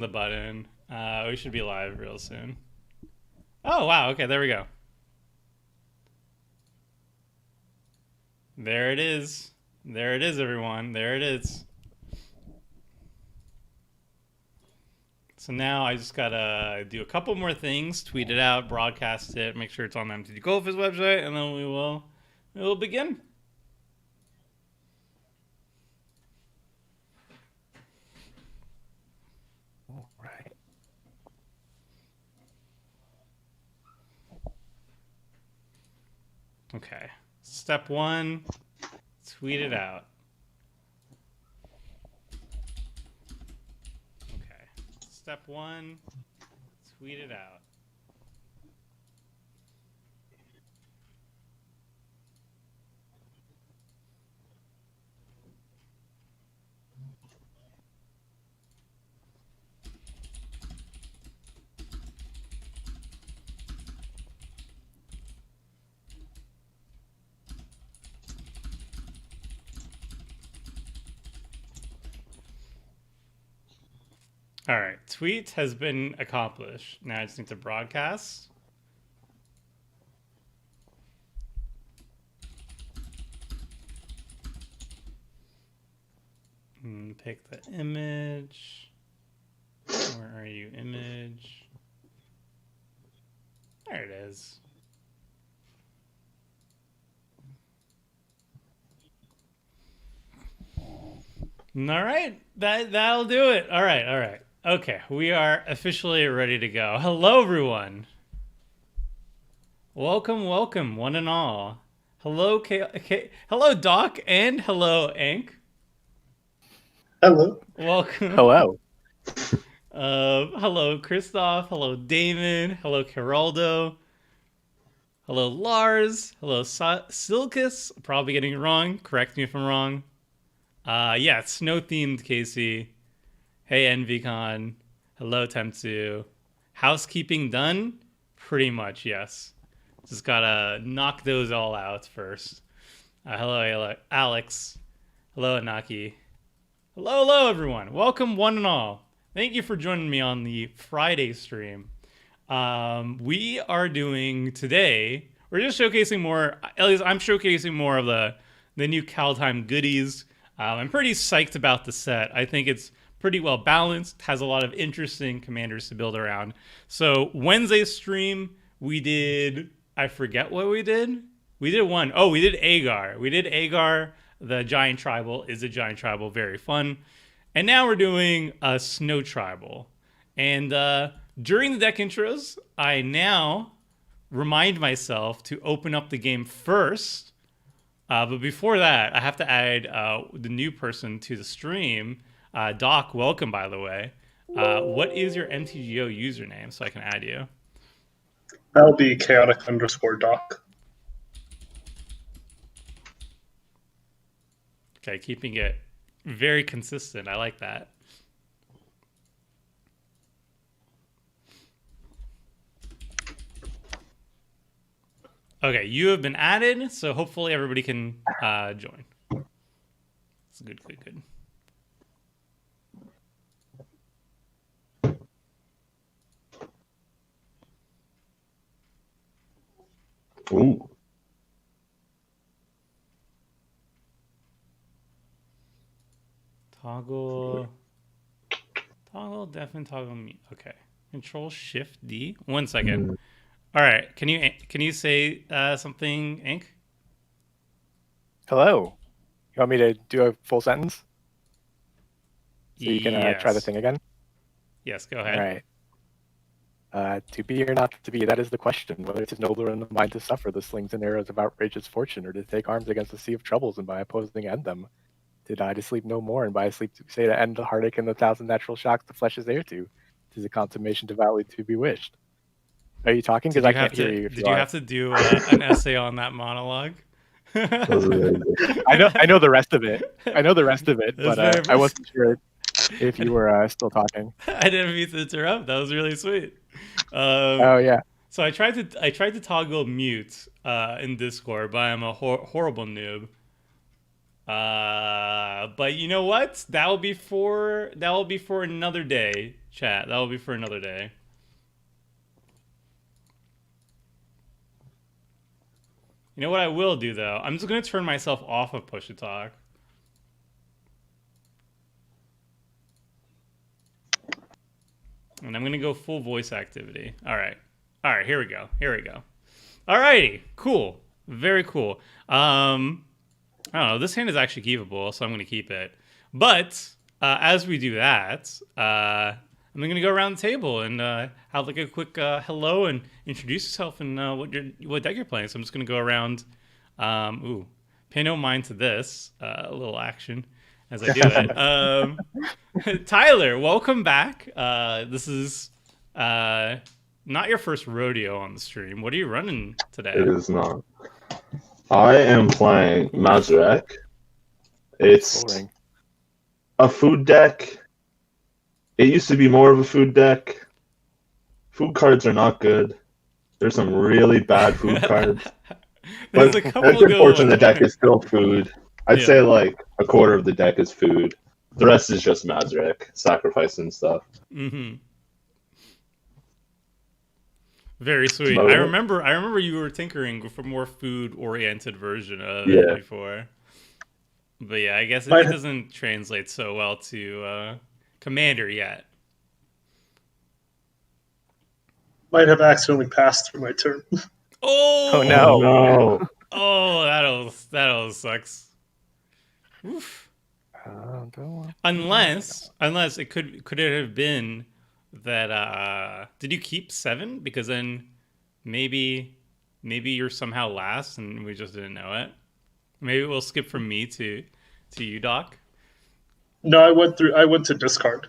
the button. We should be live real soon. Oh, wow. Okay, there we go. There it is. There it is, everyone. There it is. So now I just gotta do a couple more things, tweet it out, broadcast it, make sure it's on the MTG Goldfish website, and then we will begin. All right. Okay. Step 1, tweet it out. Okay. Step 1, tweet it out. All right, tweet has been accomplished. Now I just need to broadcast. Pick the image. Where are you, image? There it is. All right, that'll do it. All right. Okay, we are officially ready to go. Hello, everyone. Welcome, one and all. Hello, hello, Doc, and hello, Ank. Hello. Welcome. Hello. Hello, Christoph. Hello, Damon. Hello, Geraldo. Hello, Lars. Hello, Silkus. Probably getting it wrong. Correct me if I'm wrong. Yeah, snow-themed Casey. Hey, EnvyCon. Hello, Temtsu. Housekeeping done? Pretty much, yes. Just gotta knock those all out first. Hello, Alex. Hello, Anaki. Hello, everyone. Welcome, one and all. Thank you for joining me on the Friday stream. We are doing today, we're just showcasing more, at least I'm showcasing more of the new Kaldheim goodies. I'm pretty psyched about the set. I think it's pretty well balanced, has a lot of interesting commanders to build around. So Wednesday's stream, we did, I forget what we did. We did one. Oh, we did Agar. The giant tribal is a giant tribal, very fun. And now we're doing a snow tribal. And during the deck intros, I now remind myself to open up the game first. But before that, I have to add the new person to the stream. Doc, welcome, by the way. What is your MTGO username so I can add you? That'll be chaotic_doc. Okay, keeping it very consistent. I like that. Okay, you have been added, so hopefully everybody can join. It's good. Ooh. Toggle, deafen, toggle mute. Okay. Control Shift D. 1 second. All right. Can you say something, Ink? Hello. You want me to do a full sentence? So you can Yes. try the thing again? Yes, go ahead. All right. To be or not to be, that is the question. Whether it is nobler in the mind to suffer the slings and arrows of outrageous fortune, or to take arms against a sea of troubles and by opposing end them. To die to sleep no more, and by sleep to say to end the heartache and the thousand natural shocks the flesh is heir to. 'Tis a consummation devoutly to be wished. Are you talking? Because I can't hear you. Did you have to do an essay on that monologue? I know the rest of it. But I wasn't sure if you were still talking. I didn't mean to interrupt. That was really sweet. Oh yeah. So I tried to toggle mute in Discord, but I'm a horrible noob. But you know what? That will be for another day. chat. That will be for another day. You know what I will do, though? I'm just going to turn myself off of push to talk. And I'm going to go full voice activity. All right. All right, here we go. Here we go. All righty. Cool. Very cool. I don't know. This hand is actually keepable, so I'm going to keep it. But as we do that, I'm going to go around the table and have like a quick hello and introduce yourself and what deck you're playing. So I'm just going to go around. Pay no mind to this. A little action as I do it. Tyler, welcome back. This is not your first rodeo on the stream. What are you running today? It is not. I am playing Mazurek. It's Boring. a food deck. It used to be more of a food deck. Food cards are not good. There's some really bad food cards. There's But a couple a good good portion of ones. the deck is still food. I'd Yeah. say like a quarter of the deck is food. The rest is just Mazurek, sacrifice and stuff. Mm-hmm. Very sweet. about I it. remember you were tinkering for more food-oriented version of Yeah. it before. But yeah, I guess it Might- doesn't translate so well to Commander yet. Might have accidentally passed through my turn. Oh, Oh, no. No. Oh, that'll sucks. Oof. Don't want- Unless it could it have been that did you keep 7? Because then maybe you're somehow last and we just didn't know it. Maybe we'll skip from me to you, Doc. No, I went to discard.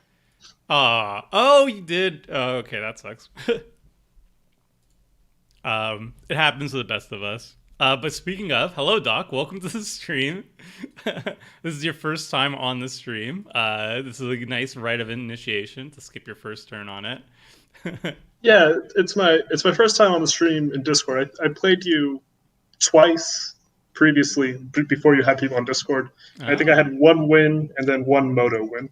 Oh, you did. Oh, okay, that sucks. It happens to the best of us. But speaking of, hello, Doc. Welcome to the stream. This is your first time on the stream. This is a nice rite of initiation to skip your first turn on it. Yeah, it's my first time on the stream in Discord. I played you twice previously before you had people on Discord. I think I had one win and then one moto win.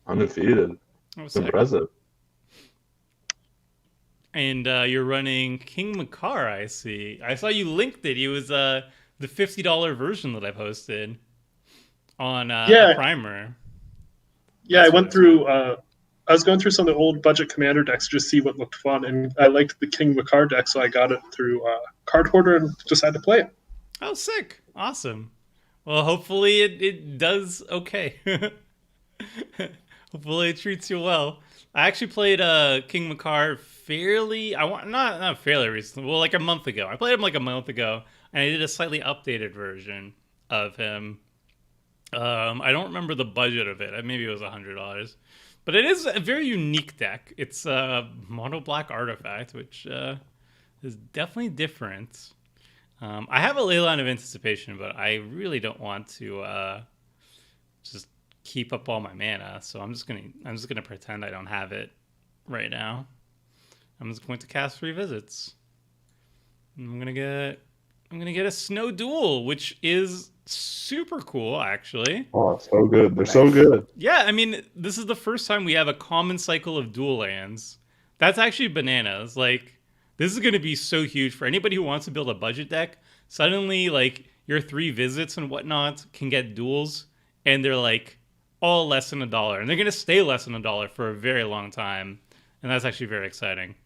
Undefeated. Oh, It's sick. impressive. And you're running King Makar, I see. I saw you linked it. He was the $50 version that I posted on Yeah. a primer. Yeah, That's I went what through. I was going through some of the old budget commander decks to just see what looked fun, and I liked the King Makar deck, so I got it through Card Hoarder and decided to play it. Oh, sick. Awesome. Well, hopefully it does okay. Hopefully it treats you well. I actually played King Makar not fairly recently. Well, like a month ago. I played him like a month ago, and I did a slightly updated version of him. I don't remember the budget of it. Maybe it was $100. But it is a very unique deck. It's a mono black artifact, which is definitely different. I have a Leyline of Anticipation, but I really don't want to just keep up all my mana. So I'm just gonna pretend I don't have it right now. I'm just going to cast 3 visits. I'm gonna get a Snow Duel, which is super cool, actually. Oh, so good. They're so good. Yeah, I mean, this is the first time we have a common cycle of dual lands. That's actually bananas. Like, this is going to be so huge for anybody who wants to build a budget deck. Suddenly, like, your 3 visits and whatnot can get duels, and they're, like, all less than $1. And they're going to stay less than $1 for a very long time. And that's actually very exciting.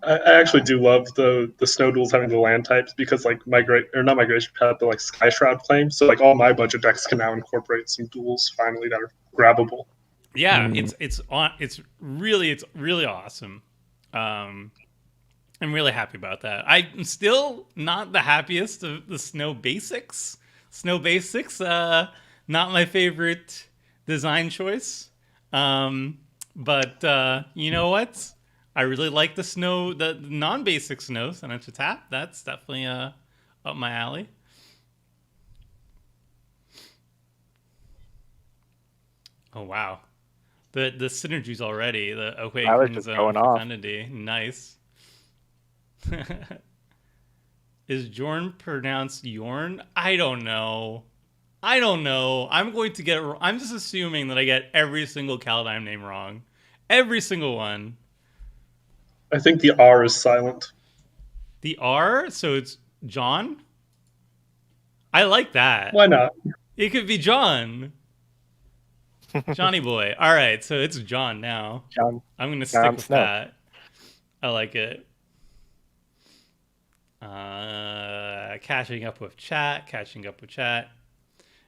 I actually do love the Snow Duels having the land types because like not migration path, but like Sky Shroud claim. So like all my budget decks can now incorporate some duels finally that are grabbable. Yeah, it's really awesome. I'm really happy about that. I'm still not the happiest of the Snow Basics. Not my favorite design choice. But you know what? I really like the non-basic snows, and to tap. That's definitely up my alley. Oh wow, the synergies already. The Awakening just Zone, going off. Fecundity. Nice. Is Jorn pronounced Yorn? I don't know. I don't know. I'm just assuming that I get every single Kaldheim name wrong. Every single one. I think the R is silent. The R, so it's John? I like that. Why not? It could be John. Johnny boy. All right, so it's John now. John. I'm going to stick Jon with Snow. that. I like it. Catching up with chat.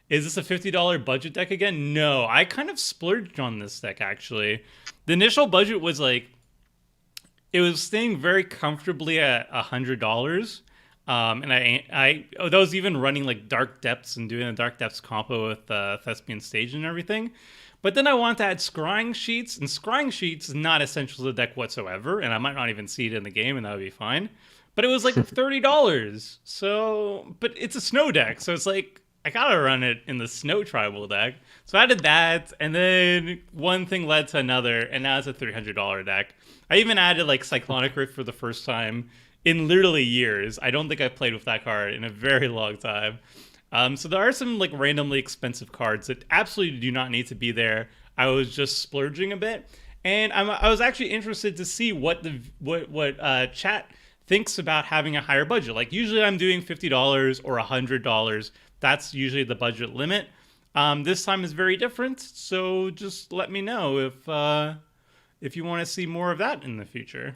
Is this a $50 budget deck again? No, I kind of splurged on this deck, actually. The initial budget was like, it was staying very comfortably at $100. And that was even running like Dark Depths and doing a Dark Depths compo with Thespian Stage and everything. But then I wanted to add Scrying Sheets, and Scrying Sheets is not essential to the deck whatsoever, and I might not even see it in the game, and that would be fine. But it was like $30. So, but it's a snow deck, so it's like, I gotta run it in the snow tribal deck. So I did that, and then one thing led to another, and now it's a $300 deck. I even added like Cyclonic Rift for the first time in literally years. I don't think I've played with that card in a very long time. So there are some like randomly expensive cards that absolutely do not need to be there. I was just splurging a bit, and I was actually interested to see what chat thinks about having a higher budget. Like usually I'm doing $50 or $100. That's usually the budget limit. This time is very different, so just let me know if you want to see more of that in the future.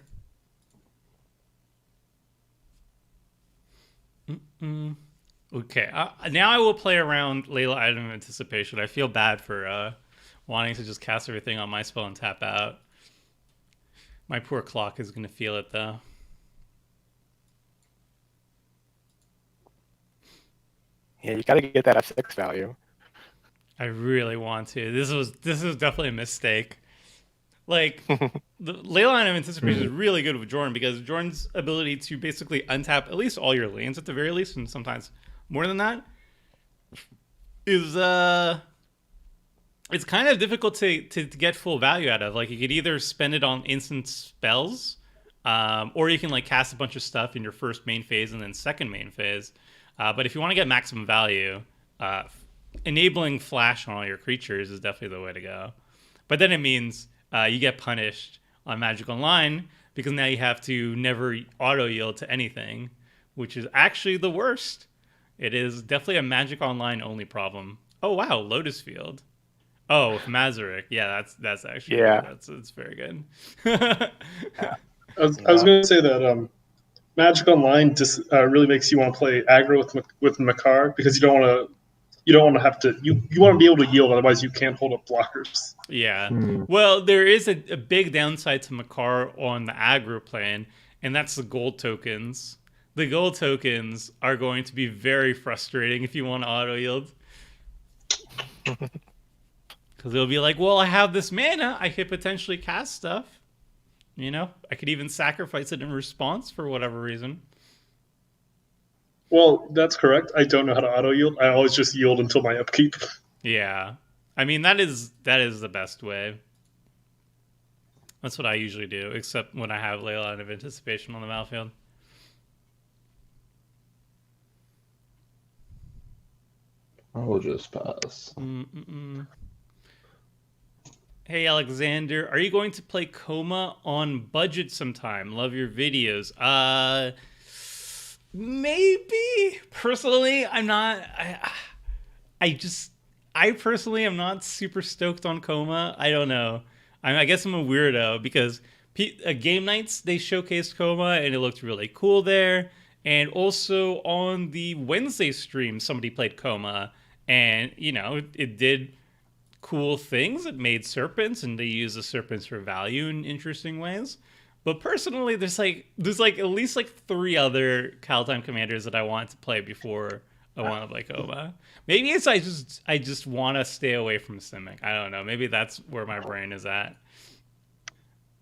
Okay, now I will play around Layla Item of Anticipation. I feel bad for wanting to just cast everything on my spell and tap out. My poor clock is going to feel it, though. Yeah, you gotta get that F6 value. I really want to. This was definitely a mistake. Like, the Leyline of Anticipation is really good with Jorn because Jorn's ability to basically untap at least all your lanes at the very least, and sometimes more than that, is it's kind of difficult to get full value out of. Like, you could either spend it on instant spells, or you can like cast a bunch of stuff in your first main phase and then second main phase. But if you want to get maximum value, enabling flash on all your creatures is definitely the way to go. But then it means you get punished on Magic Online because now you have to never auto yield to anything, which is actually the worst. It is definitely a Magic Online only problem. Oh wow, Lotus Field. Oh, with Mazarek. Yeah, that's actually that's very good. I was going to say that Magic Online just really makes you want to play aggro with Makar because you don't want to have to you want to be able to yield, otherwise you can't hold up blockers. Yeah. Well, there is a big downside to Makar on the aggro plane, and that's the gold tokens. The gold tokens are going to be very frustrating if you want to auto yield. Because it'll be like, well, I have this mana, I could potentially cast stuff. You know, I could even sacrifice it in response for whatever reason. Well, that's correct. I don't know how to auto yield. I always just yield until my upkeep. Yeah. I mean, that is the best way. That's what I usually do, except when I have Leyline of Anticipation on the battlefield. I will just pass. Hey, Alexander, are you going to play Coma on budget sometime? Love your videos. Maybe. Personally, I'm not. I personally am not super stoked on Coma. I don't know. I guess I'm a weirdo because game nights, they showcased Coma and it looked really cool there. And also on the Wednesday stream, somebody played Coma and, you know, it did cool things. It made serpents and they use the serpents for value in interesting ways. But personally, there's like at least like 3 other Kaldheim commanders that I want to play before I want to play Coma. Maybe it's I just want to stay away from Simic. I don't know. Maybe that's where my brain is at.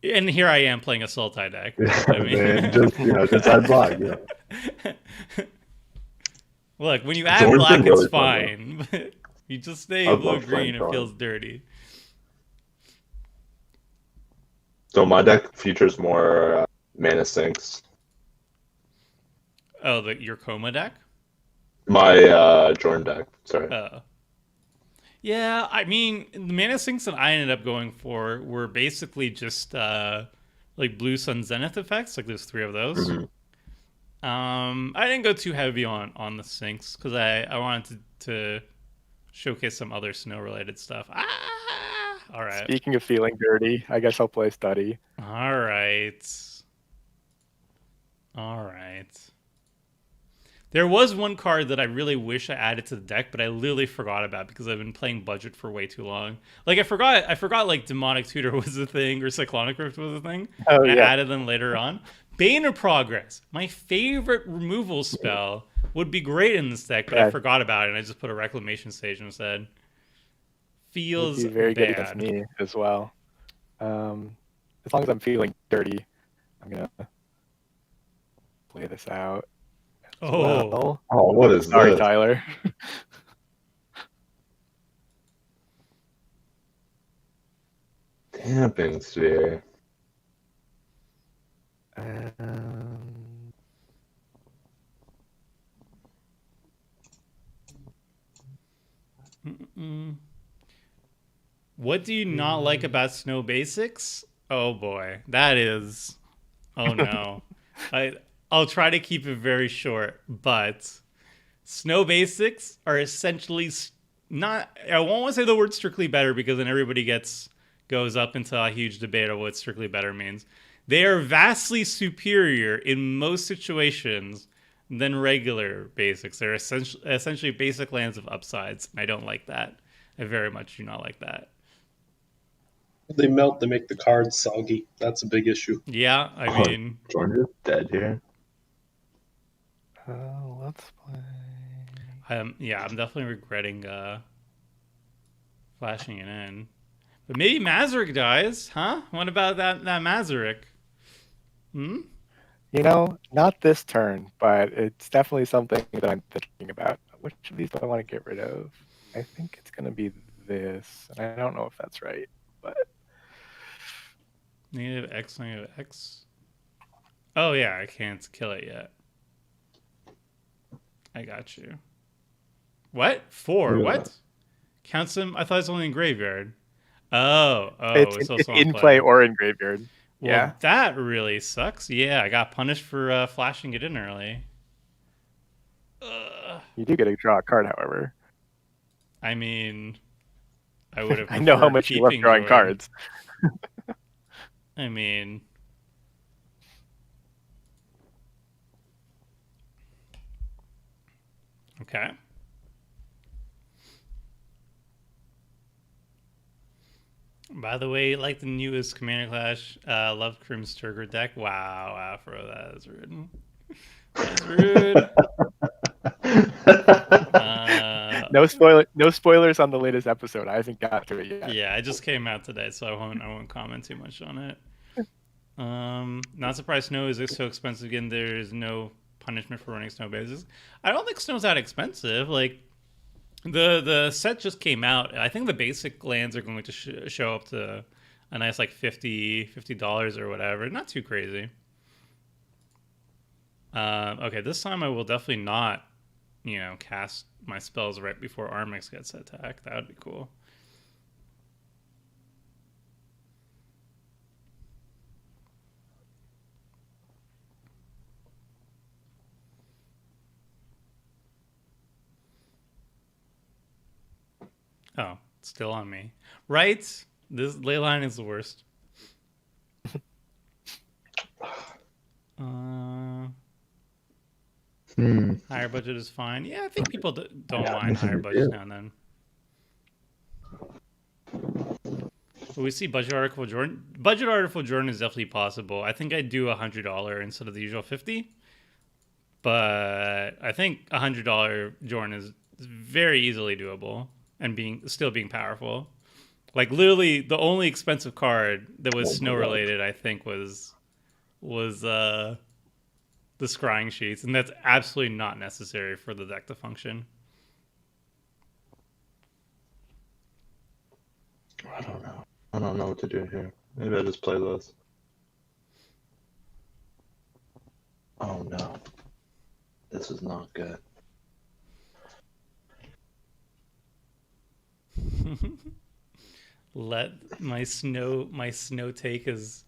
And here I am playing a Sultai deck. I mean, just add black. Yeah. Look, when you add Jorn's black, been really it's fine. But you just stay blue-green, it feels dirty. So my deck features more mana sinks. Oh, your Coma deck? My Jorn deck, sorry. Oh. Yeah, I mean, the mana sinks that I ended up going for were basically just like Blue Sun Zenith effects. Like there's 3 of those. Mhm. I didn't go too heavy on the sinks because I wanted to showcase some other snow related stuff. All right, Speaking of feeling dirty, I guess I'll play Study. all right, all right. There was one card that I really wish I added to the deck, but I literally forgot about because I've been playing budget for way too long. Like I forgot like Demonic Tutor was a thing or Cyclonic Rift was a thing, Oh and I yeah, added them later on. Bane of Progress, my favorite removal spell, would be great in this deck, but I yeah, forgot about it and I just put a Reclamation Stage instead. it would Feels be very good against bad. me as well. As long as I'm feeling dirty, I'm gonna play this out as Oh, well. Oh, what is Sorry, this? Tyler. Damping sphere. Um, mm-mm. What do you not like about Snow Basics? Oh boy, that is. Oh no. I I'll try to keep it very short, but Snow Basics are essentially not. I won't want to say the word strictly better because then everybody goes up into a huge debate of what strictly better means. They are vastly superior in most situations than regular basics. They're essentially basic lands of upsides. I don't like that. I very much do not like that. They melt, they make the cards soggy. That's a big issue. Yeah, I Oh, mean, Jorn is dead here. let's play. yeah, I'm definitely regretting flashing it in. But maybe Mazurek dies, huh? What about that Mazurek? Hmm? You know, not this turn, but it's definitely something that I'm thinking about. Which of these do I want to get rid of? I think it's going to be this, and I don't know if that's right, but Negative X, negative X. Oh yeah, I can't kill it yet. I got you. What? 4? Yeah. What? Counts them? I thought it's only in graveyard. Oh, it's it's also on in play. play or in graveyard. Well, Yeah, that really sucks. Yeah, I got punished for flashing it in early. you do get to draw a card, however. I mean, I would have. I know how much you love drawing Jorn. cards. I mean, okay. By the way, like the newest Commander Clash, Love Crim's Turgor deck. Wow, Afro, that is rude. That's rude. No spoilers on the latest episode. I haven't got to it yet. Yeah, it just came out today, so I won't comment too much on it. Not surprised Snow is so expensive again. There is no punishment for running Snow bases. I don't think Snow's that expensive. Like the set just came out. I think the basic lands are going to show up to a nice like $50 or whatever. Not too crazy. Okay, this time I will definitely not, cast my spells right before Armix gets attacked. That would be cool. Oh, it's still on me. Right? This Leyline is the worst. Higher budget is fine. Yeah, I think people don't mind higher budgets now and then. But we see budget article Jorn. Budget article Jorn is definitely possible. I think I'd do $100 instead of the usual 50. But I think $100 Jorn is very easily doable and still being powerful. Like literally, the only expensive card that was snow related, I think, was the scrying sheets, and that's absolutely not necessary for the deck to function. I don't know. I don't know what to do here. Maybe I just play this. Oh no. This is not good. Let my snow take is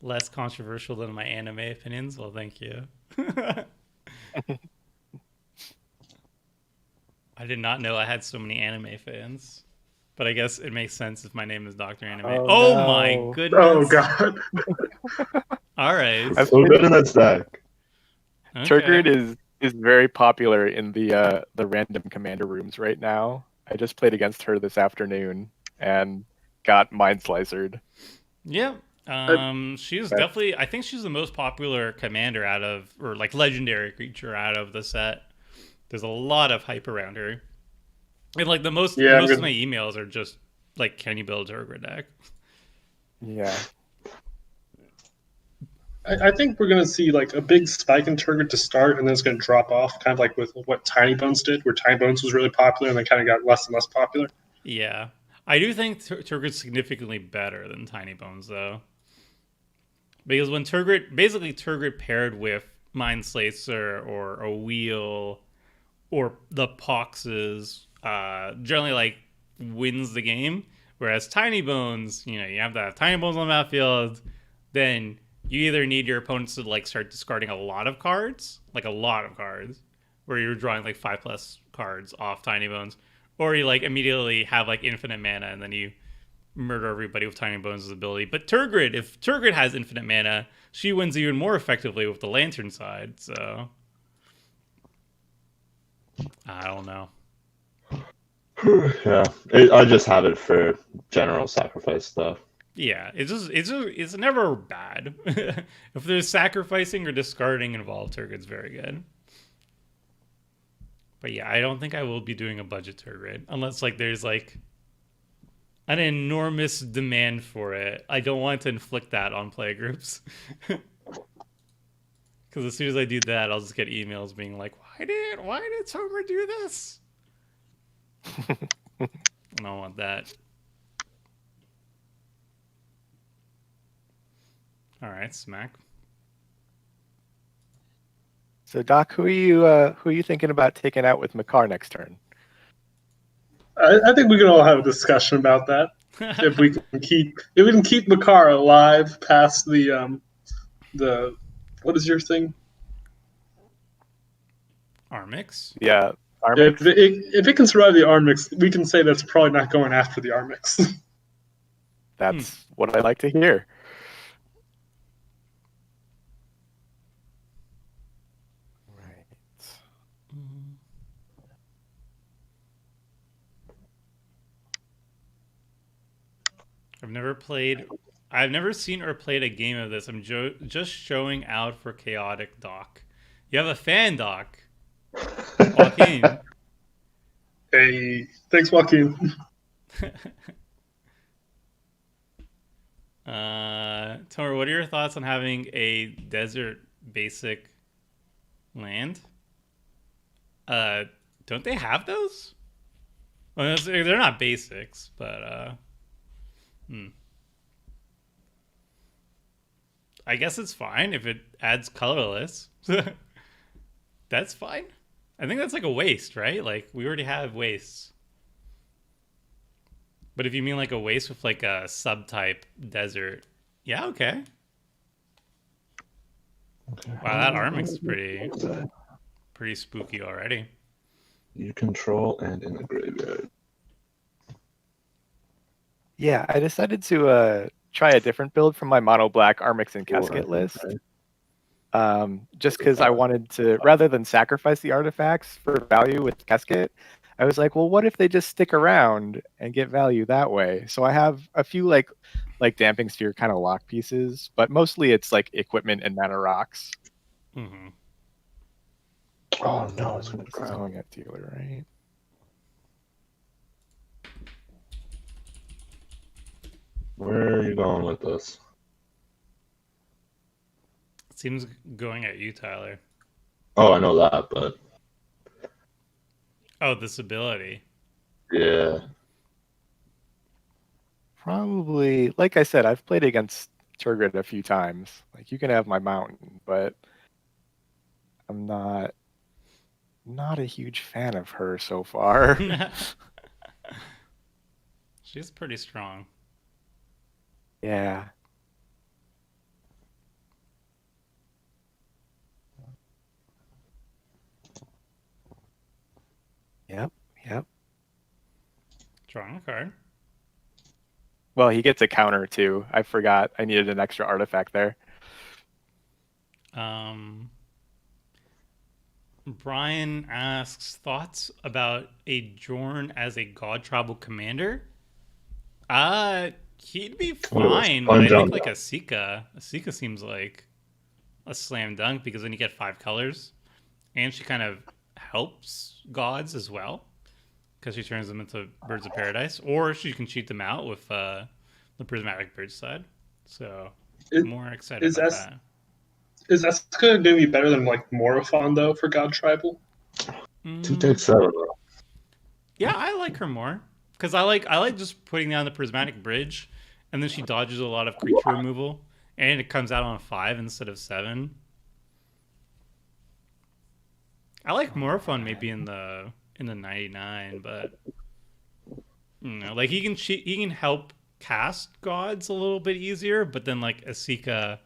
less controversial than my anime opinions. Well, thank you. I did not know I had so many anime fans, but I guess it makes sense if my name is Doctor Anime. Oh my no. goodness! Oh god. All right. I've So been- good in that stack. Turgid Okay. is very popular in the random commander rooms right now. I just played against her this afternoon and got mind slicered. Yeah. She's But- definitely. I think she's the most popular commander out of, or like legendary creature out of the set. There's a lot of hype around her, and like most Yeah, of my emails are just like, "Can you build a Turgid deck?" Yeah. I think we're gonna see like a big spike in Turgid to start, and then it's gonna drop off, kind of like with what Tiny Bones did, where Tiny Bones was really popular and then kind of got less and less popular. Yeah, I do think Turgid's significantly better than Tiny Bones, though, because when Turgid paired with Mind Slicer or a Wheel or the Poxes, generally like wins the game. Whereas Tiny Bones, you have to have Tiny Bones on the battlefield, then you either need your opponents to like start discarding a lot of cards, where you're drawing like 5+ cards off Tiny Bones, or you like immediately have like infinite mana and then you murder everybody with Tiny Bones' ability. But Turgid, if Turgid has infinite mana, she wins even more effectively with the Lantern side. So I don't know. Yeah, I just have it for general sacrifice stuff. Yeah, it's never bad. If there's sacrificing or discarding involved, Turgid's very good. But yeah, I don't think I will be doing a budget Turgid unless like there's like an enormous demand for it. I don't want to inflict that on playgroups. Because as soon as I do that, I'll just get emails being like, why did Tomer do this? I don't want that. All right, Smack. So Doc, who are you thinking about taking out with Makar next turn? I think we can all have a discussion about that. If we can keep Makar alive past the what is your thing? Armix? Yeah, Armix? If it can survive the Armix, we can say that's probably not going after the Armix. That's what I like to hear. Right. I've never seen or played a game of this. I'm just showing out for chaotic Doc. You have a fan, Doc. Joaquin. Hey, thanks, Joaquin. Tomer, what are your thoughts on having a desert basic land? Don't they have those? Well, they're not basics, but I guess it's fine if it adds colorless. That's fine. I think that's like a waste, right? Like we already have wastes. But if you mean like a waste with like a subtype desert, yeah, okay. Wow, that Armix is pretty spooky already. You control and in the graveyard. Yeah, I decided to try a different build from my mono black Armix and Casket list. Just because I wanted to, rather than sacrifice the artifacts for value with Casket, I was like, well, what if they just stick around and get value that way? So I have a few like Damping Sphere kind of lock pieces, but mostly it's like equipment and mana rocks. Mm-hmm. Oh no, it's This is going at dealer, right? Where are you going with this? It seems going at you, Tyler. Oh, I know that, but Oh, this ability. yeah. Probably, like I said, I've played against Turgid a few times. Like you can have my mountain, but I'm not a huge fan of her so far. She's pretty strong. Yeah. Yep. Yep. Drawing a card. Well, he gets a counter too. I forgot. I needed an extra artifact there. Brian asks thoughts about a Jorn as a god tribal commander. He'd be fine, but I think like a Sika seems like a slam dunk because then you get 5 colors, and she kind of helps gods as well because she turns them into birds of paradise, or she can cheat them out with the prismatic bridge side. So more excited about that. Is that going to be better than like Morophon though for God Tribal? 2.7. Yeah, I like her more because I like just putting down the prismatic bridge, and then she dodges a lot of creature removal, and it comes out on 5 instead of 7. I like Morophon maybe in the 99, but like he can help cast gods a little bit easier, but then like Asika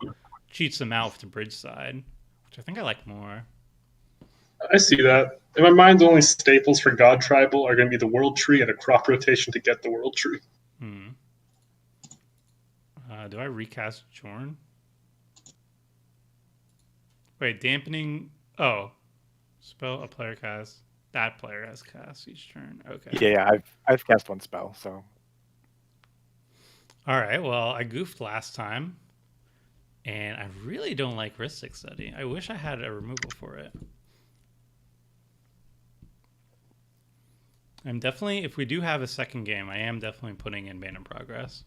cheats them out with the bridge side, which I think I like more. I see that. In my mind, the only staples for God Tribal are going to be the World Tree and a crop rotation to get the World Tree. Do I recast Jorn? Wait, dampening. Oh, spell a player casts. That player has cast each turn. Okay. Yeah, I've cast one spell, so. All right. Well, I goofed last time, and I really don't like Ristic Study. I wish I had a removal for it. I'm definitely, if we do have a second game, I am definitely putting in Bane of Progress.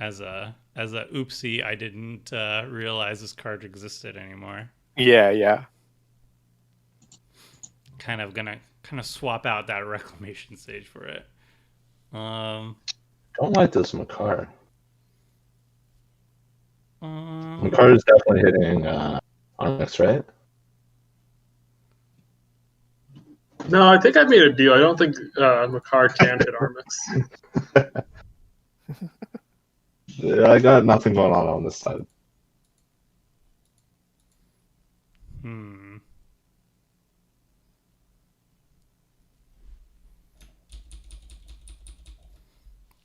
As a oopsie, I didn't realize this card existed anymore. Yeah. Kind of swap out that reclamation stage for it. Don't like this Makar. Makar is definitely hitting Onyx, right? No, I think I made a deal. I don't think Makar can hit Armix. Yeah, I got nothing going on this side.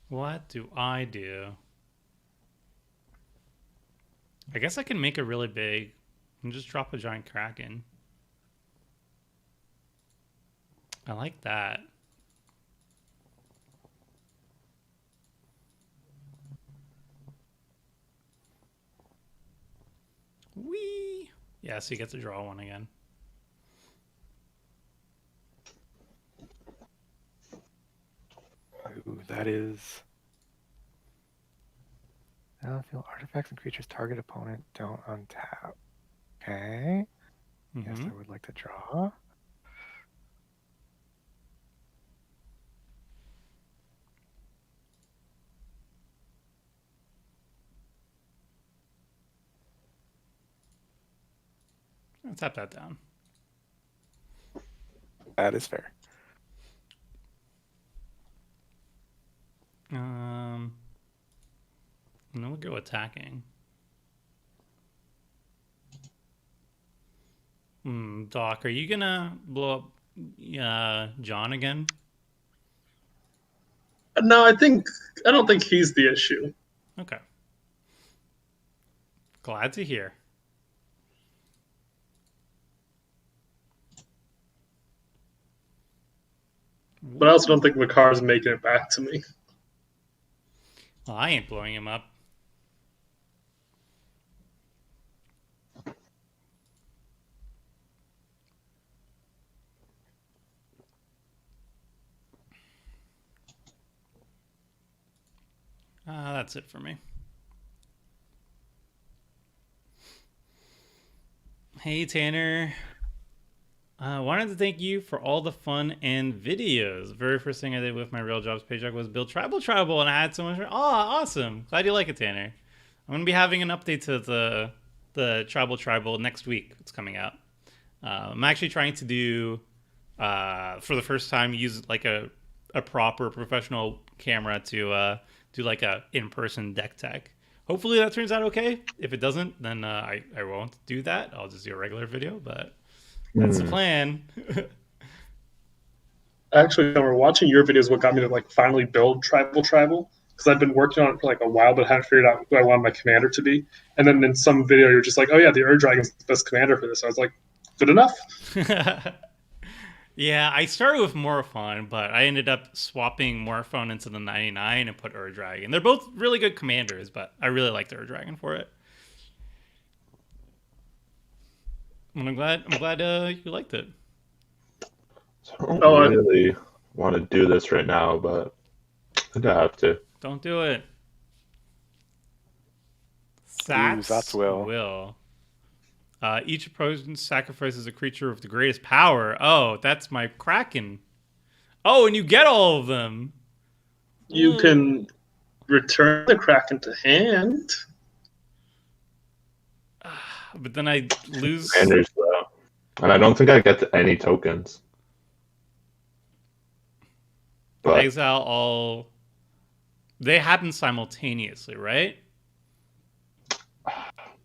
What do I do? I guess I can make it really big and just drop a giant Kraken. I like that. Whee! Yeah, so you get to draw one again. Ooh, that is. I feel artifacts and creatures target opponent don't untap. Okay. Yes, I would like to draw. I'll tap that down. That is fair. And then we'll go attacking. Doc, are you gonna blow up John again? No, I don't think he's the issue. Okay. Glad to hear. But I also don't think Makar's making it back to me. Well, I ain't blowing him up. That's it for me. Hey, Tanner. I wanted to thank you for all the fun and videos. The very first thing I did with my Real Jobs paycheck was build Tribal, and I had so much. Oh, awesome! Glad you like it, Tanner. I'm gonna be having an update to the Tribal next week. It's coming out. I'm actually trying to do for the first time use like a proper professional camera to do like a in-person deck tech. Hopefully that turns out okay. If it doesn't, then I won't do that. I'll just do a regular video, but that's the plan. Actually, we're watching your videos. What got me to like finally build tribal because I've been working on it for like a while, but hadn't figured out who I wanted my commander to be. And then in some video, you're just like, "Oh yeah, the Ur Dragon's the best commander for this." I was like, "Good enough." Yeah, I started with Morphon, but I ended up swapping Morphon into the 99 and put Ur Dragon. They're both really good commanders, but I really liked Ur Dragon for it. And I'm glad you liked it. So I don't really want to do this right now, but I think I have to. Don't do it. That's will. Each opponent sacrifices a creature with the greatest power. Oh, that's my Kraken. Oh, and you get all of them. You can return the Kraken to hand. But then I lose. Commanders, though. And I don't think I get any tokens. But Exile all. They happen simultaneously, right?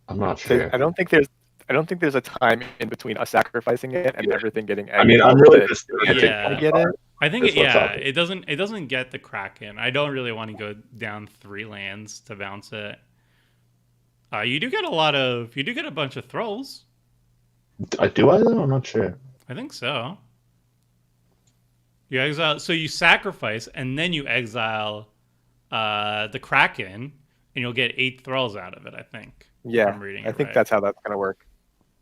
I'm not sure. I don't think there's a time in between us sacrificing it and everything getting. I mean, I'm really just doing it Yeah. to get it. I think That's what's up. it doesn't get the Kraken. I don't really want to go down 3 lands to bounce it. You do get a bunch of thralls. Do I though? I'm not sure. I think so. You exile, so you sacrifice and then you exile the Kraken, and you'll get 8 thralls out of it. I think. Yeah, I'm reading I it think right. that's how that's gonna work.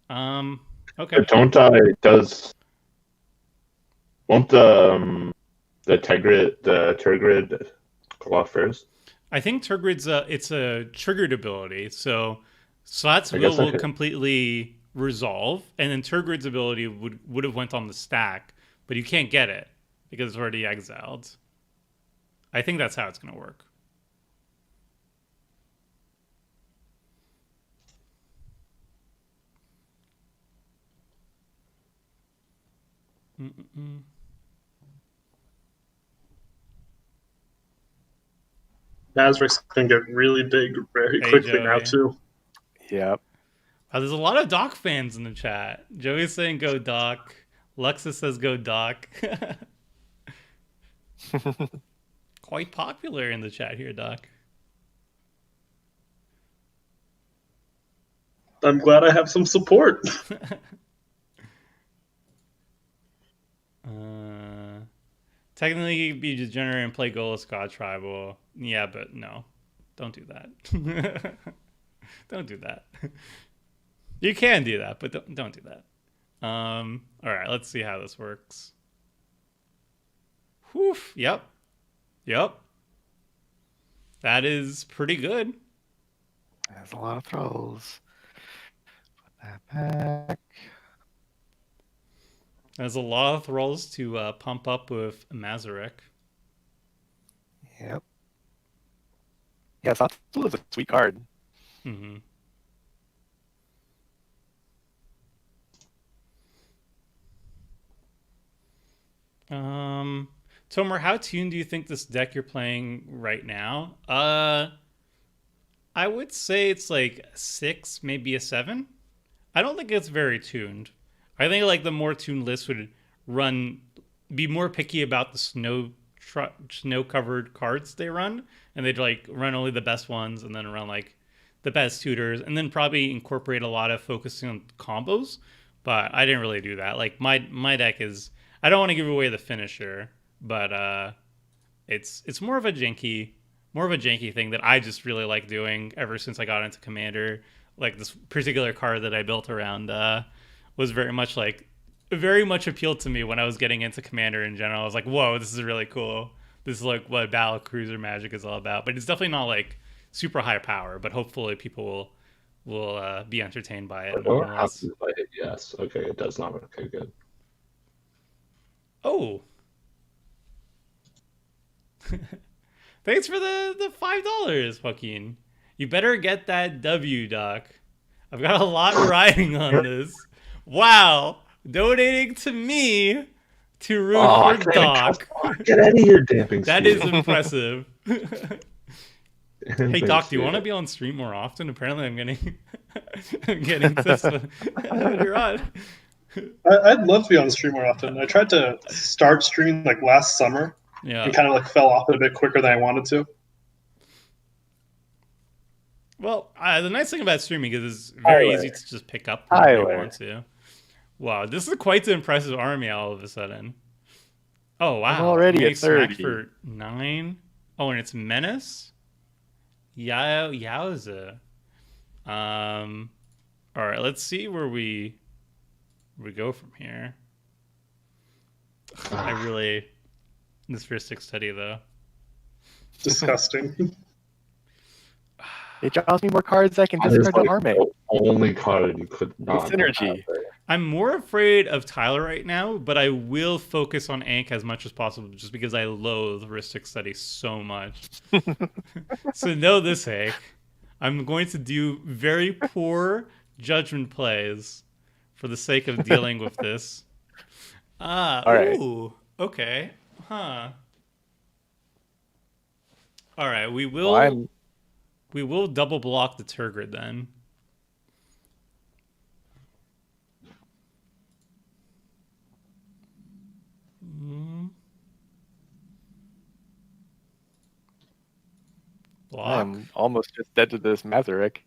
Okay. But don't I won't the Tergrid go off first? I think Turgrid's it's a triggered ability, so Slot's I guess will okay. completely resolve, and then Turgrid's ability would have went on the stack, but you can't get it because it's already exiled. I think that's how it's going to work. Mm-mm-mm. Nazareth's gonna get really big very Hey, quickly now Joey. too. Yep. There's a lot of Doc fans in the chat. Joey's saying go Doc. Luxa says go Doc. Quite popular in the chat here, Doc. I'm glad I have some support. Technically, you'd be degenerate and play Golas God Tribal. Yeah, but no. Don't do that. Don't do that. You can do that, but don't do that. All right, let's see how this works. Whew. Yep. That is pretty good. There's a lot of throws. Put that back. There's a lot of thralls to pump up with Mazarek. Yep. Yeah, Satsu is a sweet card. Mm-hmm. Tomer, how tuned do you think this deck you're playing right now? I would say it's like 6, maybe a 7. I don't think it's very tuned. I think like the more tuned list would be more picky about the snow covered cards they run, and they'd like run only the best ones, and then run like the best tutors, and then probably incorporate a lot of focusing on combos. But I didn't really do that. Like my deck is, I don't want to give away the finisher, but it's more of a janky thing that I just really like doing ever since I got into Commander. Like this particular card that I built around was very much appealed to me when I was getting into Commander in general. I was like, whoa, this is really cool. This is like what Battle Cruiser Magic is all about. But it's definitely not like super high power, but hopefully people will be entertained by it. I don't have to play it. Yes. Okay, it does not. Okay, good. Oh. Thanks for the $5, Joaquin. You better get that W, Doc. I've got a lot riding on this. Wow. Donating to me to root Oh, I for can't even Doc. Get out of here, damping That spear. is impressive. Hey Doc, do you want to be on stream more often? Apparently, I'm getting I'm getting tips when you're on. I'd love to be on the stream more often. I tried to start streaming like last summer Yeah. and kind of like fell off it a bit quicker than I wanted to. Well, the nice thing about streaming is it's very Tyler. easy to just pick up whenever you Tyler. want to. Wow, this is quite the impressive army all of a sudden. Oh wow, I'm already Getting at smacked 30. for 9. Oh, and it's menace. Yowza. All right, let's see where we go from here. I really this Ristic study though. Disgusting. It draws me more cards I can That is discard to like arm it. the only card you could not Synergy. have there. I'm more afraid of Tyler right now, but I will focus on Ank as much as possible just because I loathe Ristic Study so much. So know this, Hank. I'm going to do very poor judgment plays for the sake of dealing with this. All right. Ooh, okay. Huh. All right, we Well, will double block the Turgid then. Block. I'm almost just dead to this Mazarek.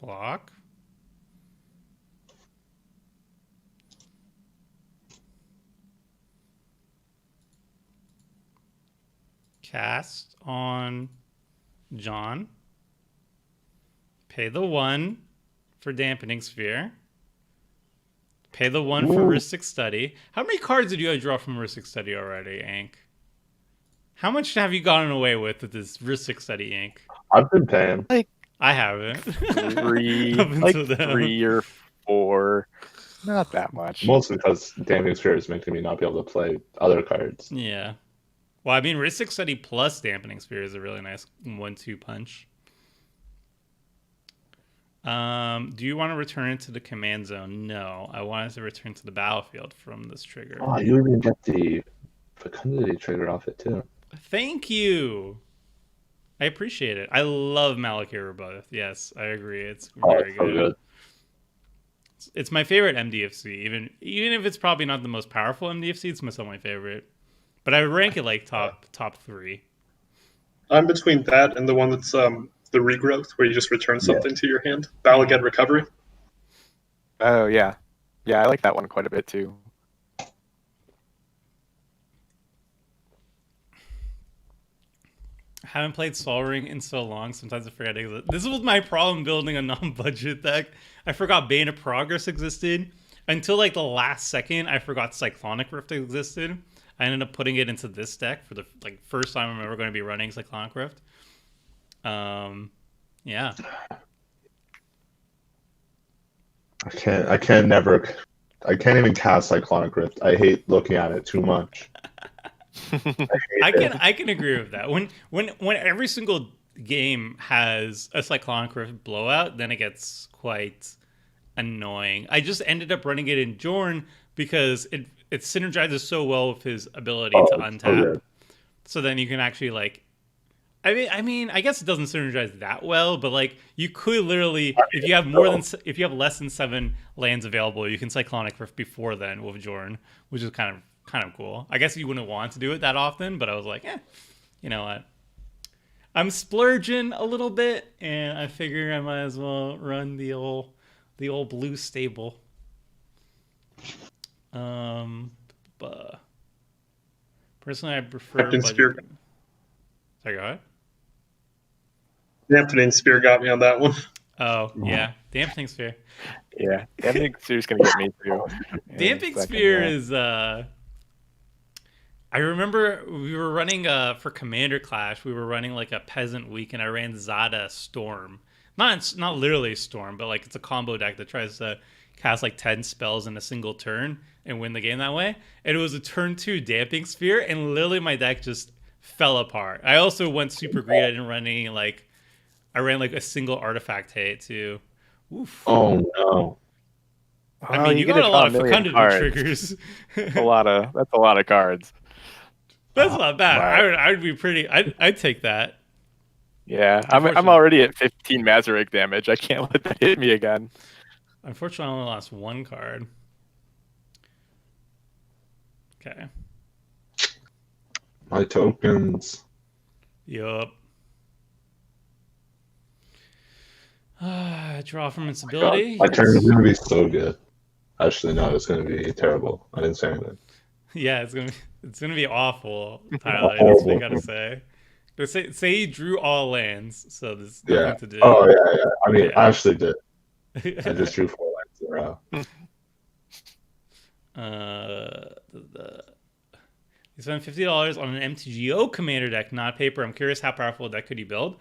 Block. Cast on John. Pay the 1 for Dampening Sphere. Pay the 1 for Ristic Study. How many cards did you guys draw from Ristic Study already, Ank? How much have you gotten away with this Ristic Study, Ank? I've been paying. I haven't. Three, Up like until now. 3 or 4. Not that much. Mostly because Damping Sphere is making me not be able to play other cards. Yeah. Well, I mean, Ristic Study plus Dampening Sphere is a really nice 1-2 punch. Do you want to return it to the command zone? No, I wanted to return to the battlefield from this trigger. Oh, you even get the fecundity trigger off it too. Thank you. I appreciate it. I love Malakir Rebirth. Yes, I agree. It's very It's so good. good. It's my favorite MDFC. Even if it's probably not the most powerful MDFC, it's still my favorite. But I would rank it like top 3. I'm between that and the one that's the regrowth, where you just return something to your hand. Balagad Recovery. Oh, yeah. Yeah, I like that one quite a bit, too. I haven't played Sol Ring in so long. Sometimes I forget it exists. This was my problem building a non-budget deck. I forgot Bane of Progress existed. Until like the last second, I forgot Cyclonic Rift existed. I ended up putting it into this deck for the first time I'm ever going to be running Cyclonic Rift. Yeah. I can't even cast Cyclonic Rift. I hate looking at it too much. I can agree with that. When every single game has a Cyclonic Rift blowout, then it gets quite annoying. I just ended up running it in Jorn because it synergizes so well with his ability to untap. So then you can actually I mean, I guess it doesn't synergize that well, but like you could literally, if you have less than 7 lands available, you can Cyclonic Rift before then with Jorn, which is kind of cool. I guess you wouldn't want to do it that often, but I was like, you know what? I'm splurging a little bit, and I figure I might as well run the old blue stable. But personally, I prefer Captain Spear. Sorry, go ahead. Dampening Spear got me on that one. Oh, yeah. Dampening Sphere. Yeah, Damping Sphere's going to get me, too. Damping Sphere is... I remember we were running, for Commander Clash, we were running like a Peasant Week, and I ran Zada Storm. Not literally Storm, but like it's a combo deck that tries to cast like 10 spells in a single turn and win the game that way. And it was a turn 2 Damping Sphere, and literally my deck just fell apart. I also went super greedy. I didn't run any I ran like a single artifact hate too. Oof. Oh no. I mean, you got a lot of fecundity triggers. That's a lot of cards. That's not bad. Right. I would be pretty. I'd take that. Yeah, I'm already at 15 Mazarek damage. I can't let that hit me again. Unfortunately, I only lost one card. Okay. My tokens. Yup. Draw from instability. My turn is gonna be so good. Actually, no, it's gonna be terrible. I didn't say anything. Yeah, it's gonna be awful, Tyler. That's what I gotta say. Say you drew all lands, so there's nothing to do. Oh yeah. I mean, I actually did. I just drew 4 lands in a row. You spend $50 on an MTGO commander deck, not paper. I'm curious, how powerful a deck could you build?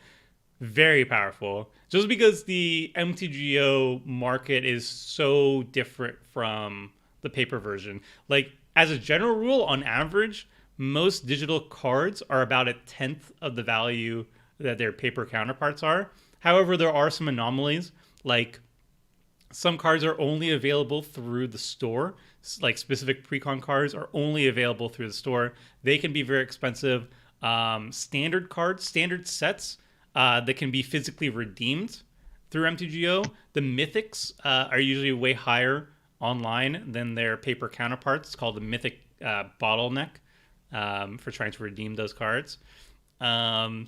Very powerful. Just because the MTGO market is so different from the paper version. Like, as a general rule, on average, most digital cards are about 1/10 of the value that their paper counterparts are. However, there are some anomalies, like some cards are only available through the store. Like specific precon cards are only available through the store. They can be very expensive. Standard cards, standard sets that can be physically redeemed through MTGO. The mythics are usually way higher online than their paper counterparts. It's called the mythic bottleneck for trying to redeem those cards. But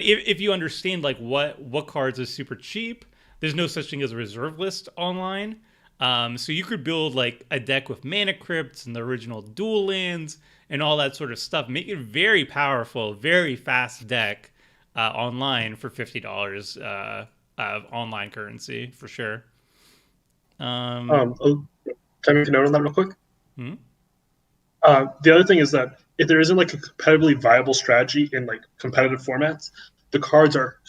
if you understand like what cards are super cheap, there's no such thing as a reserve list online. So you could build like a deck with mana crypts and the original dual lands and all that sort of stuff. Make it very powerful, very fast deck online for $50 of online currency for sure. Can I make a note on that real quick? Hmm? The other thing is that if there isn't like a competitively viable strategy in like competitive formats, the cards are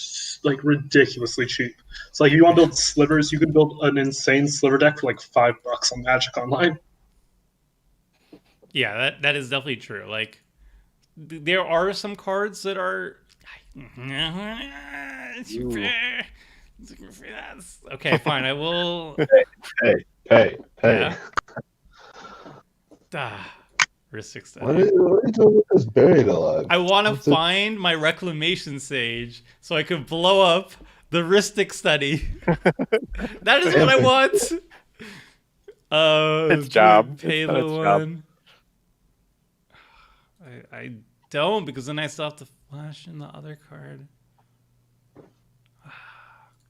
like ridiculously cheap. So like if you want to build slivers, you can build an insane sliver deck for like $5 on Magic Online. Yeah, that is definitely true. Like there are some cards that are okay, fine. I will Pay. Yeah. Ristic study. What are you doing with this buried alive? I want to find my reclamation sage so I can blow up the Ristic study. That is what I want. Its job. Pay It's the its one. I don't, because then I still have to flash in the other card.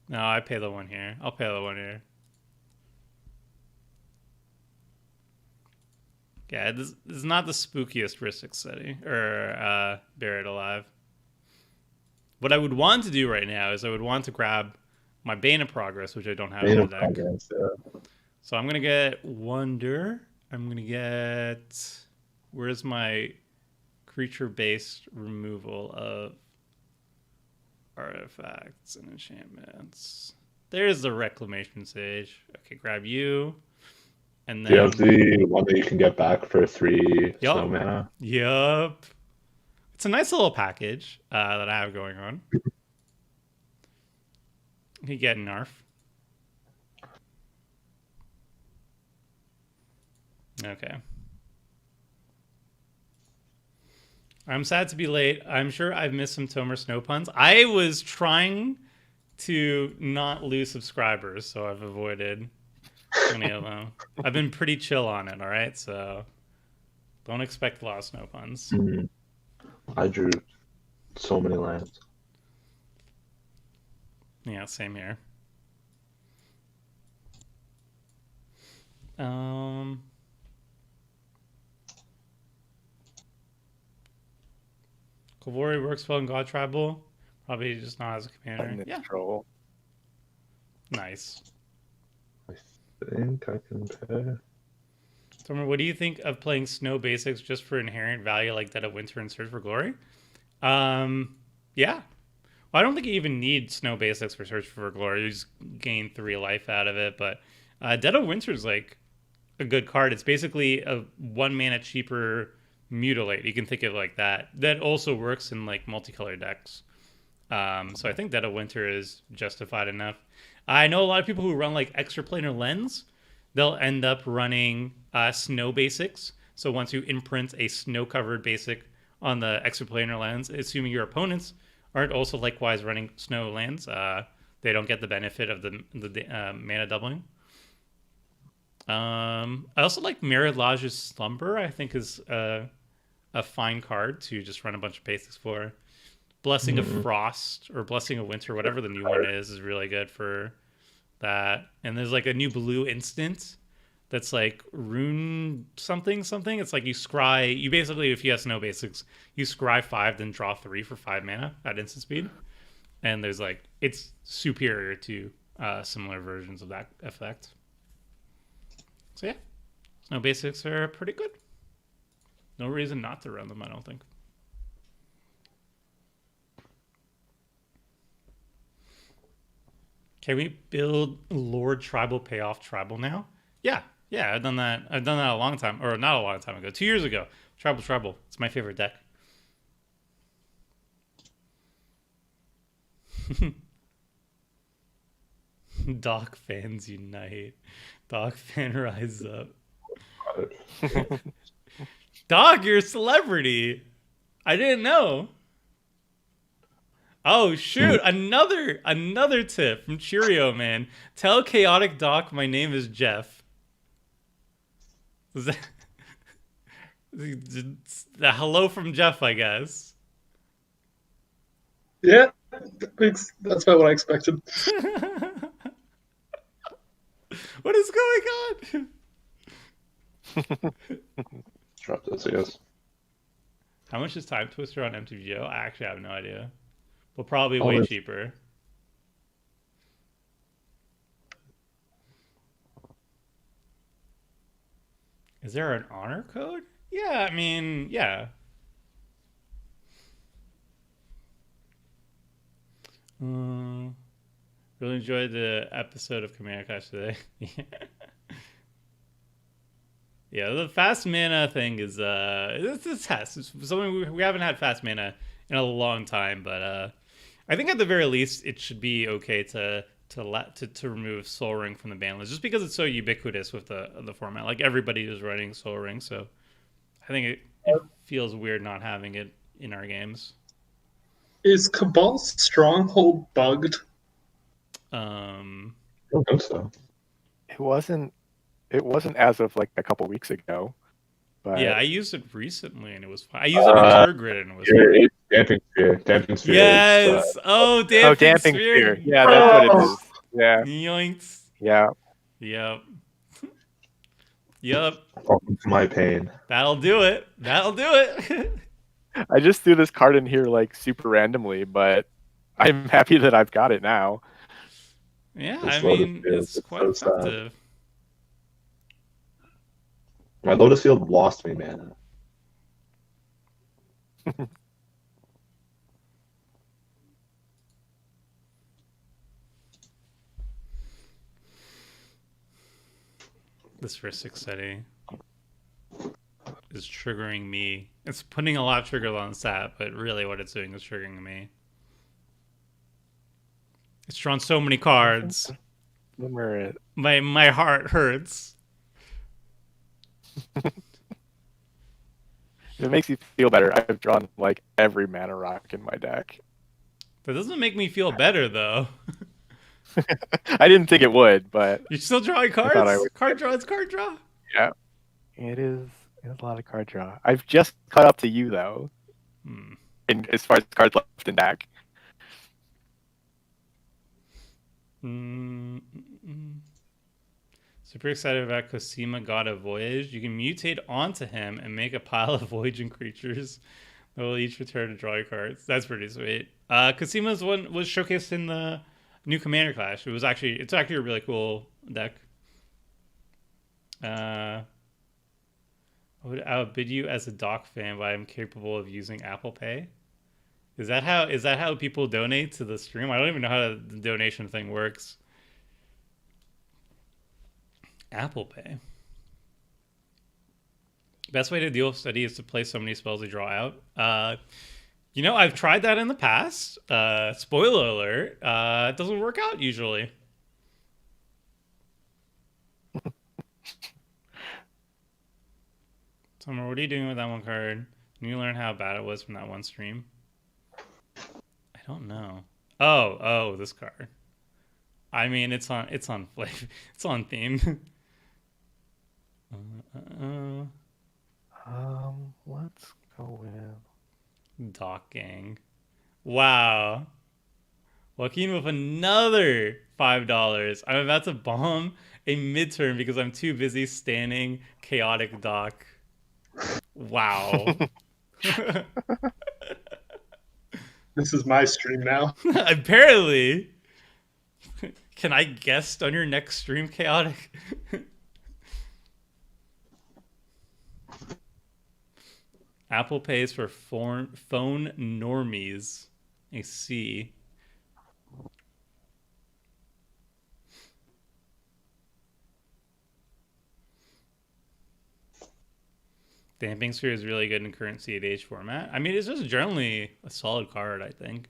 No, I pay the one here. I'll pay the one here. Yeah, this is not the spookiest Ristic study or Buried Alive. What I would want to do right now is I would want to grab my Bane of Progress, which I don't have in the deck. So I'm gonna get Wonder. I'm gonna get, where's my creature-based removal of artifacts and enchantments? There's the Reclamation Sage. Okay, grab you. And then, do you have the one that you can get back for 3 snow mana? Yup. It's a nice little package that I have going on. You get Narf. Okay. I'm sad to be late. I'm sure I've missed some Tomer Snow puns. I was trying to not lose subscribers, so I've avoided any of them. I've been pretty chill on it, all right? So don't expect a lot of snow puns. Mm-hmm. I drew so many lands. Yeah, same here. Kavori works well in God Tribal. Probably just not as a commander. Yeah. Troll. Nice. I think I can pay. Tomer, what do you think of playing Snow Basics just for inherent value like Dead of Winter and Search for Glory? Yeah. Well, I don't think you even need Snow Basics for Search for Glory. You just gain 3 life out of it. But Dead of Winter is like a good card. It's basically a 1 mana cheaper Mutilate. You can think of it like that. That also works in like multicolor decks. So I think Dead of Winter is justified enough. I know a lot of people who run like extraplanar lens. They'll end up running snow basics. So once you imprint a snow-covered basic on the extraplanar lens, assuming your opponents aren't also likewise running snow lands, they don't get the benefit of the mana doubling. I also like Merilage's Slumber. I think is a fine card to just run a bunch of basics for. Blessing of Frost or Blessing of Winter, whatever the new one is really good for that. And there's like a new blue instant that's like Rune something. It's like you scry. You basically, if you have snow basics, you scry 5, then draw 3 for 5 mana at instant speed. And there's like, it's superior to similar versions of that effect. So yeah, snow basics are pretty good. No reason not to run them, I don't think. Can we build Lord Tribal Payoff Tribal now? Yeah, I've done that. I've done that a long time, or not a long time ago. 2 years ago. Tribal. It's my favorite deck. Doc fans unite. Doc fan rise up. Doc, you're a celebrity. I didn't know. Oh shoot! Another tip from Cheerio Man. Tell Chaotic Doc my name is Jeff. Is that the hello from Jeff? I guess. Yeah, that's about what I expected. What is going on? Drop this, yes. How much is Time Twister on MTGO? I actually have no idea. But probably way Always. cheaper. Is there an honor code? Yeah, I mean, yeah. Really enjoyed the episode of Command Clash today. Yeah, the fast mana thing is it's a test. It's something we haven't had fast mana in a long time, but I think at the very least it should be okay to remove Soul Ring from the ban list, just because it's so ubiquitous with the format. Like everybody is running Soul Ring, so I think it feels weird not having it in our games. Is Cabal's Stronghold bugged? I don't think so. It wasn't as of like a couple weeks ago. But Yeah, I used it recently and it was fine. I used it on Turgrid and it was fine. It's Damping Sphere. Damping Sphere. Yes! Oh, Damping Sphere! Yeah, that's what it is. Yeah. Yoinks. Yeah. Yep. Yep. Welcome to my pain. That'll do it. I just threw this card in here like super randomly, but I'm happy that I've got it now. Yeah, This I Lotus mean, Field it's is quite so sad. effective. My Lotus Field lost me mana. This Ristic City is triggering me. It's putting a lot of triggers on the stat, but really what it's doing is triggering me. It's drawn so many cards. Remember it. My heart hurts. If it makes you feel better, I've drawn like every mana rock in my deck. That doesn't make me feel better though. I didn't think it would, but You're still drawing thought I cards? would. Card draw, it's card draw. yeah, it is. It's a lot of card draw. I've just caught up to you though, in as far as cards left in deck. Super excited about Cosima, God of Voyage. You can mutate onto him and make a pile of voyaging creatures that will each return to draw your cards. That's pretty sweet. Cosima's one was showcased in the new Commander Clash. It's actually a really cool deck. I would outbid you as a Doc fan, but I'm capable of using Apple Pay. Is that how people donate to the stream? I don't even know how the donation thing works. Apple Pay. Best way to deal with study is to play so many spells they draw out. You know, I've tried that in the past. Spoiler alert. It doesn't work out usually. Summer, what are you doing with that one card? Can you learn how bad it was from that one stream? I don't know. Oh, this card. I mean, it's on flavor. It's on theme. Let's go with Dock Gang. Wow. Joaquin with another $5. I'm about to bomb a midterm because I'm too busy standing chaotic dock. Wow. This is my stream now. Apparently. Can I guest on your next stream, chaotic? Apple pays for phone normies. I see. Damping Sphere is really good in current EDH format. I mean, it's just generally a solid card, I think.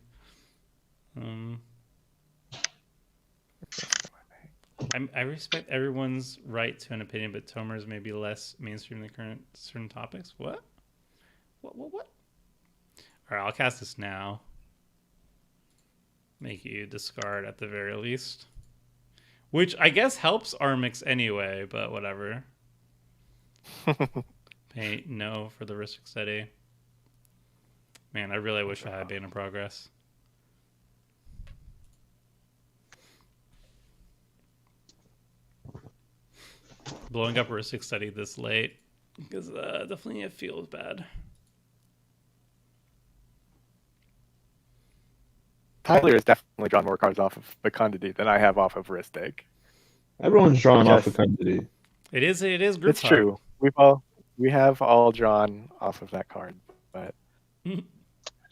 I respect everyone's right to an opinion, but Tomer's may be less mainstream than current certain topics. What? What? All right, I'll cast this now. Make you discard at the very least. Which I guess helps our mix anyway, but whatever. Pay no for the Ristic Steady. Man, I really wish I had Bane of Progress. Blowing up Ristic Study this late because definitely it feels bad. Tyler has definitely drawn more cards off of Fecundity than I have off of Ristic. Everyone's drawn off Fecundity. It is group It's true. We have all drawn off of that card, but I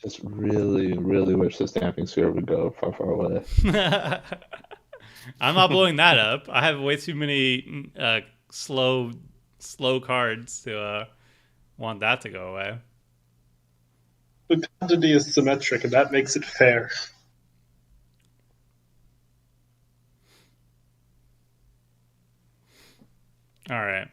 just really, really wish this Damping Sphere would go far, far away. I'm not blowing that up. I have way too many slow cards to want that to go away. The quantity is symmetric, and that makes it fair. All right.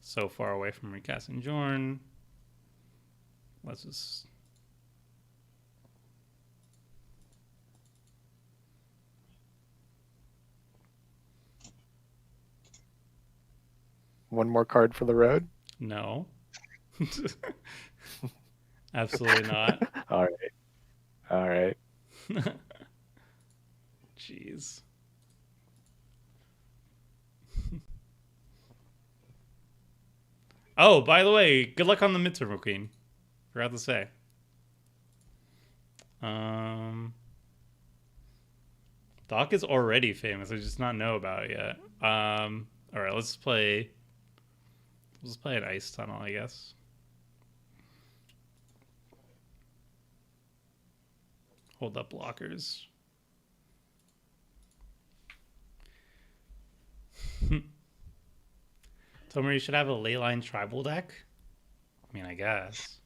So far away from recasting Jorn. Let's just... one more card for the road? No. Absolutely not. All right. Jeez. Oh, by the way, good luck on the midterm, Queen. Forgot to say. Doc is already famous. I just not know about it yet. All right, let's play an Ice Tunnel, I guess. Hold up blockers. Tomer, you should have a Leyline tribal deck. I mean, I guess.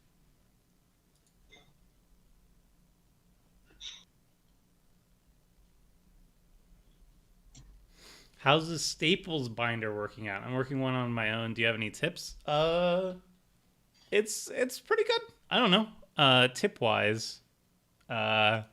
How's the Staples binder working out? I'm working one on my own. Do you have any tips? It's pretty good. I don't know. Tip wise, I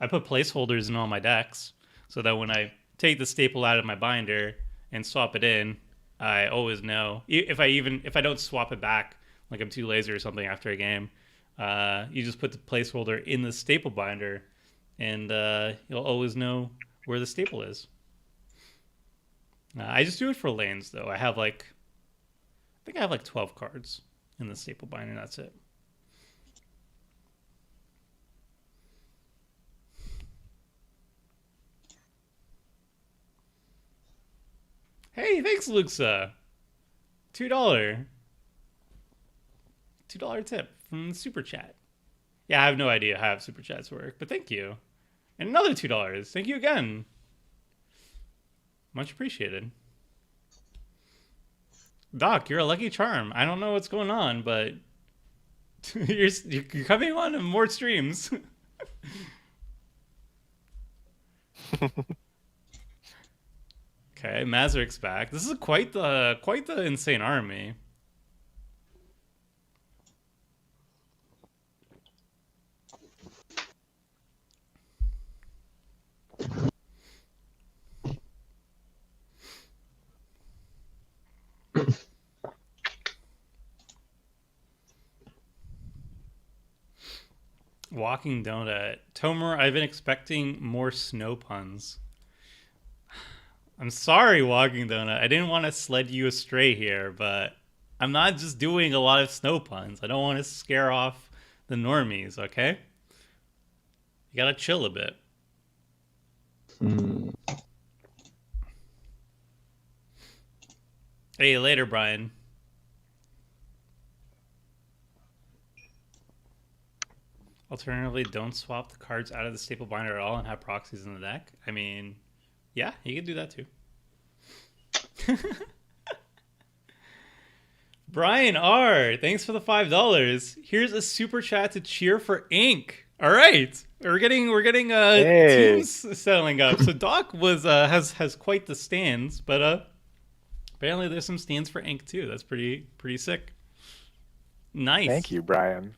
put placeholders in all my decks so that when I take the staple out of my binder and swap it in, I always know. If I don't swap it back, like I'm too lazy or something after a game, you just put the placeholder in the staple binder, and you'll always know where the staple is. I just do it for lanes though. I think I have like 12 cards in the staple binder. That's it. Hey, thanks, Luxa. $2 tip from the Super Chat. Yeah, I have no idea how Super Chats work, but thank you. And another $2. Thank you again. Much appreciated. Doc, you're a lucky charm. I don't know what's going on, but you're coming on more streams. Okay, Mazurik's back. This is quite the insane army. Walking donut. Tomer, I've been expecting more snow puns. I'm sorry, Walking Donut. I didn't want to sled you astray here, but I'm not just doing a lot of snow puns. I don't want to scare off the normies, okay? You gotta chill a bit. Hey, later, Brian. Alternatively, don't swap the cards out of the staple binder at all and have proxies in the deck. I mean, yeah, you can do that too. Brian R, thanks for the $5. Here's a super chat to cheer for Ink. All right, we're getting teams settling up. So Doc was has quite the stands, but apparently there's some stands for Ink too. That's pretty sick. Nice. Thank you, Brian.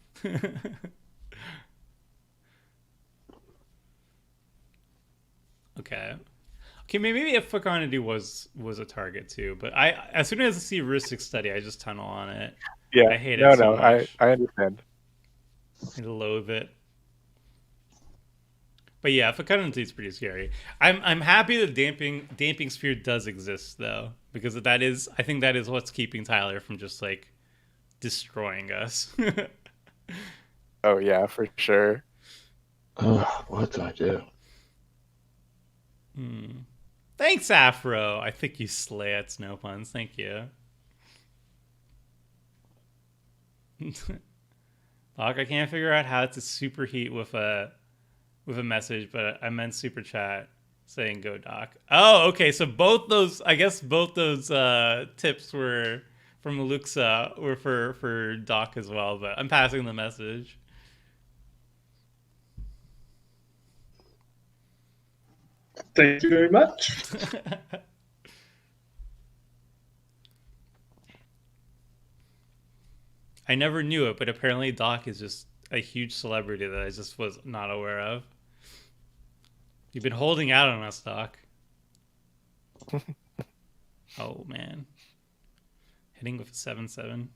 Okay, maybe if Fecundity was a target too, but as soon as I see Rustic Study, I just tunnel on it. Yeah, I hate it so much. I understand. I loathe it. But yeah, Fecundity is pretty scary. I'm happy that damping sphere does exist though, because I think that is what's keeping Tyler from just like destroying us. Oh yeah, for sure. What do I do? Thanks, Afro. I think you slay at snow puns. Thank you. Doc, I can't figure out how to superheat with a message, but I meant super chat saying go Doc. Oh, okay. So both those tips were from Luxa were for Doc as well, but I'm passing the message. Thank you very much. I never knew it, but apparently Doc is just a huge celebrity that I just was not aware of. You've been holding out on us, Doc. Oh, man. Hitting with a 7/7.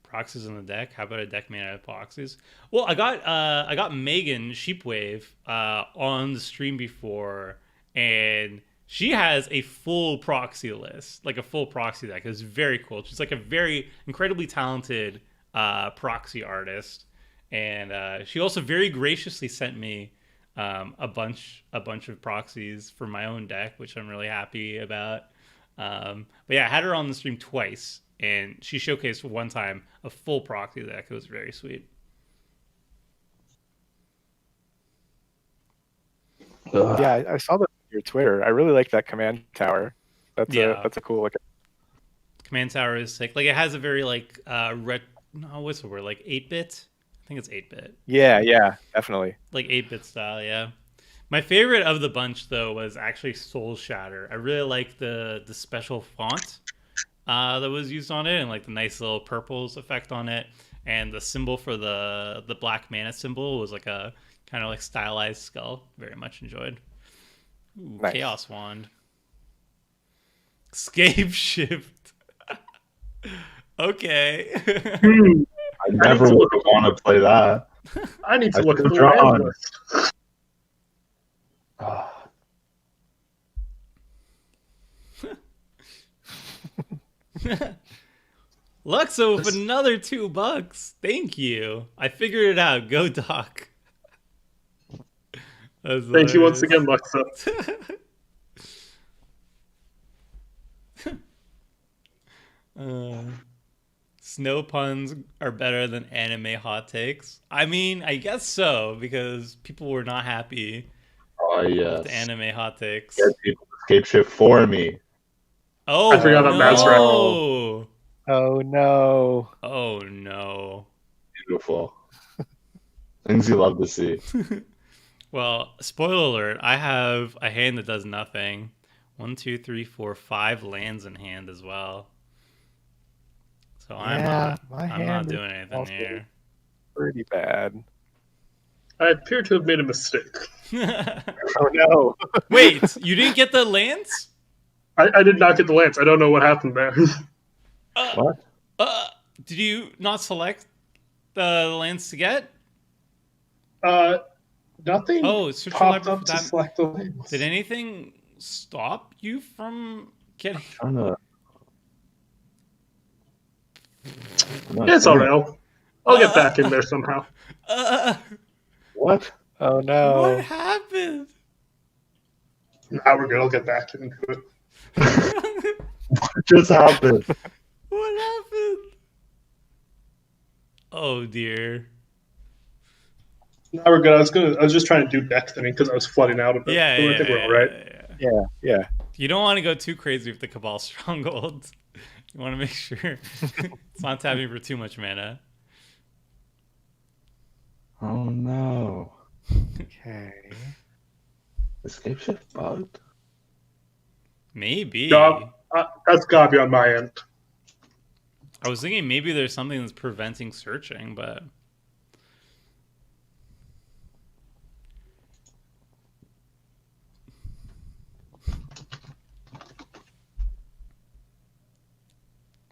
Proxies in the deck. How about a deck made out of proxies? Well, I got Megan Sheepwave on the stream before, and she has a full proxy list, like a full proxy deck. It's very cool. She's like a very incredibly talented proxy artist, and she also very graciously sent me a bunch of proxies for my own deck, which I'm really happy about. But yeah, I had her on the stream twice, and she showcased one time a full proxy deck. It was very sweet. Yeah, I saw that on your Twitter. I really like that command tower. That's a cool look. Command tower is sick. Like it has a very like what's the word? Like 8-bit. I think it's 8-bit. Yeah, definitely. Like 8-bit style, yeah. My favorite of the bunch though was actually Soul Shatter. I really like the special font that was used on it, and like the nice little purples effect on it, and the symbol for the black mana symbol was like a kind of like stylized skull. Very much enjoyed. Ooh, nice. Chaos Wand. Scape Shift. Okay. I never would want to play that. I need to look at the Jorn list. Luxo with another $2. Thank you. I figured it out. Go Doc. Thank you once again, Luxo. Snow puns are better than anime hot takes. I mean, I guess so, because people were not happy yes. with the anime hot takes. Get people to escape shift for me. Oh, I forgot about Matt's wreck. no. Oh no. Oh, no. Beautiful. Things you love to see. Well, spoiler alert, I have a hand that does nothing. 1, 2, 3, 4, 5 lands in hand as well. So Yeah, my I'm hand not is doing anything also here. pretty bad. I appear to have made a mistake. Oh no. Wait, you didn't get the lands? I did not get the lance. I don't know what happened there. What? Did you not select the lands to get? Nothing Oh, search your popped library up for to that. select the lance. Did anything stop you from getting? I'm not Yeah, it's all sure. right. I'll get back in there somehow. What? Oh What no. happened? Now we're good. I'll get back into it. What just happened? What happened? Oh dear. Now we're good. I was just trying to do deck thinning because I was flooding out of it. Yeah, So yeah, I think we're all yeah, right. yeah. Yeah. You don't want to go too crazy with the Cabal Stronghold. You want to make sure it's not tapping for too much mana. Oh no. Okay. Escape shift bugged? Maybe. That's gotta be on my end. I was thinking maybe there's something that's preventing searching, but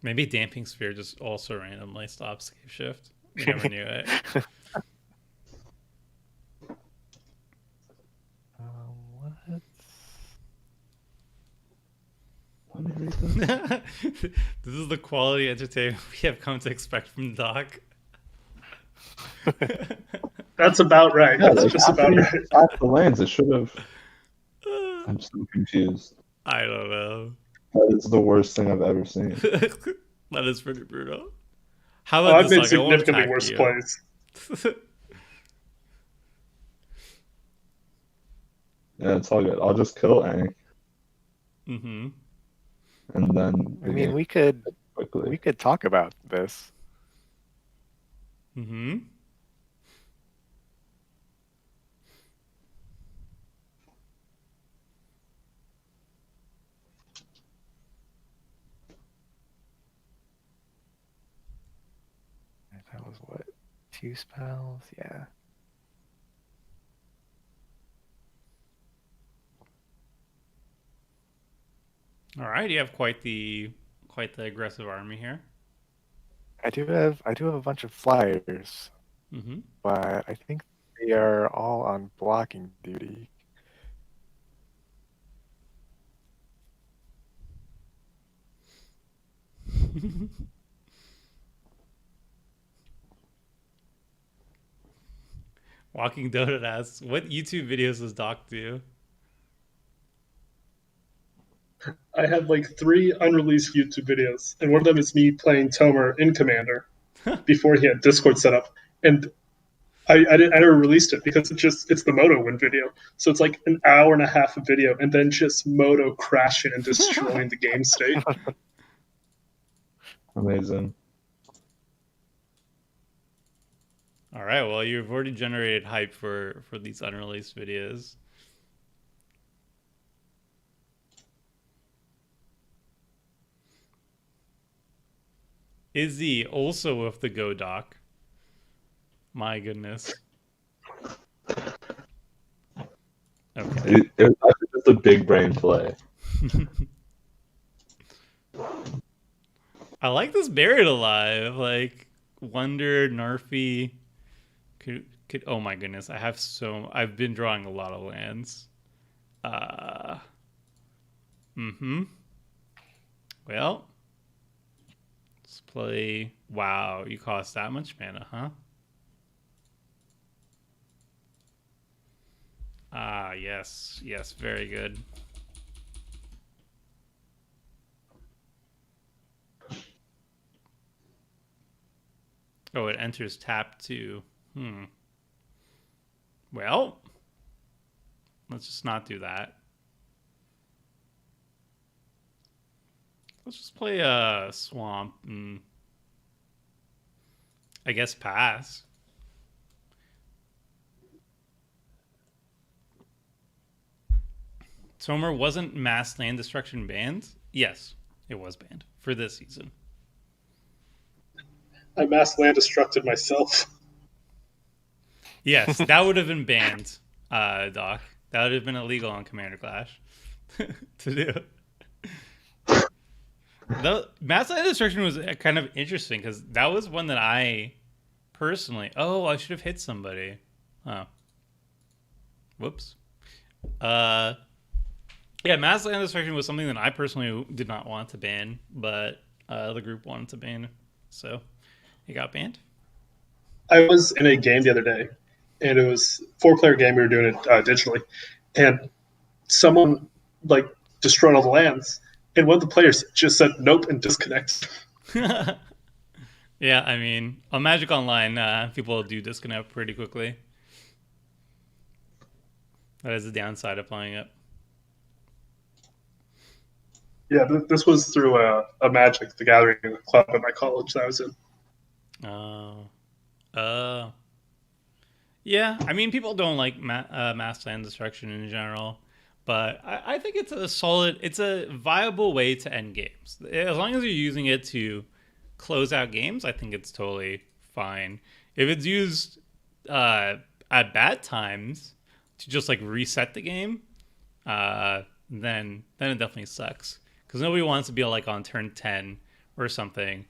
maybe Damping Sphere just also randomly stops Escape Shift. You never knew it. What? Let me read this. This is the quality entertainment we have come to expect from Doc. That's about right. Yeah, That's like, just after about you right. tapped the lands, it should have. I'm so confused. I don't know. That is the worst thing I've ever seen. That is pretty brutal. How Oh, about I've this, made Doc? I won't significantly attack worse you. plays. Yeah, it's all good. I'll just kill Aang, Mm-hmm. and then I mean, we could quickly. talk about this. Mm-hmm. That was what? 2 spells? Yeah. All right, you have quite the aggressive army here. I do have a bunch of flyers, Mm-hmm. but I think they are all on blocking duty. Walking Donut asks, what YouTube videos does Doc do? I have like 3 unreleased YouTube videos, and one of them is me playing Tomer in Commander before he had Discord set up. And I never released it because it's the Moto win video. So it's like an hour and a half of video, and then just Moto crashing and destroying the game state. Amazing. All right, well, you've already generated hype for these unreleased videos. Izzy also with the Go Doc. My goodness. Okay. It was actually just a big brain play. I like this Buried Alive. Like Wonder, Narfy. Could oh my goodness. I've been drawing a lot of lands. Well, let's play. Wow, you cost that much mana, huh? Ah, yes, very good. Oh, it enters tap too. Well, let's just not do that. Let's just play Swamp and I guess pass. Tomer, wasn't mass land destruction banned? Yes, it was banned for this season. I mass land destructed myself. Yes, that would have been banned, Doc. That would have been illegal on Commander Clash to do. The mass land destruction was kind of interesting because that was one that I personally. Oh, I should have hit somebody. Oh, whoops. Yeah, mass land destruction was something that I personally did not want to ban, but the group wanted to ban, so it got banned. I was in a game the other day, and it was 4-player game. We were doing it digitally, and someone like destroyed all the lands, and one of the players just said nope and disconnected. Yeah, I mean, on Magic Online, people do disconnect pretty quickly. That is the downside of playing it. Yeah, this was through a Magic the Gathering club at my college that I was in. Yeah, I mean, people don't like mass land destruction in general, but I think it's a viable way to end games. As long as you're using it to close out games, I think it's totally fine. If it's used at bad times to just like reset the game, then it definitely sucks. Because nobody wants to be like on turn 10 or something,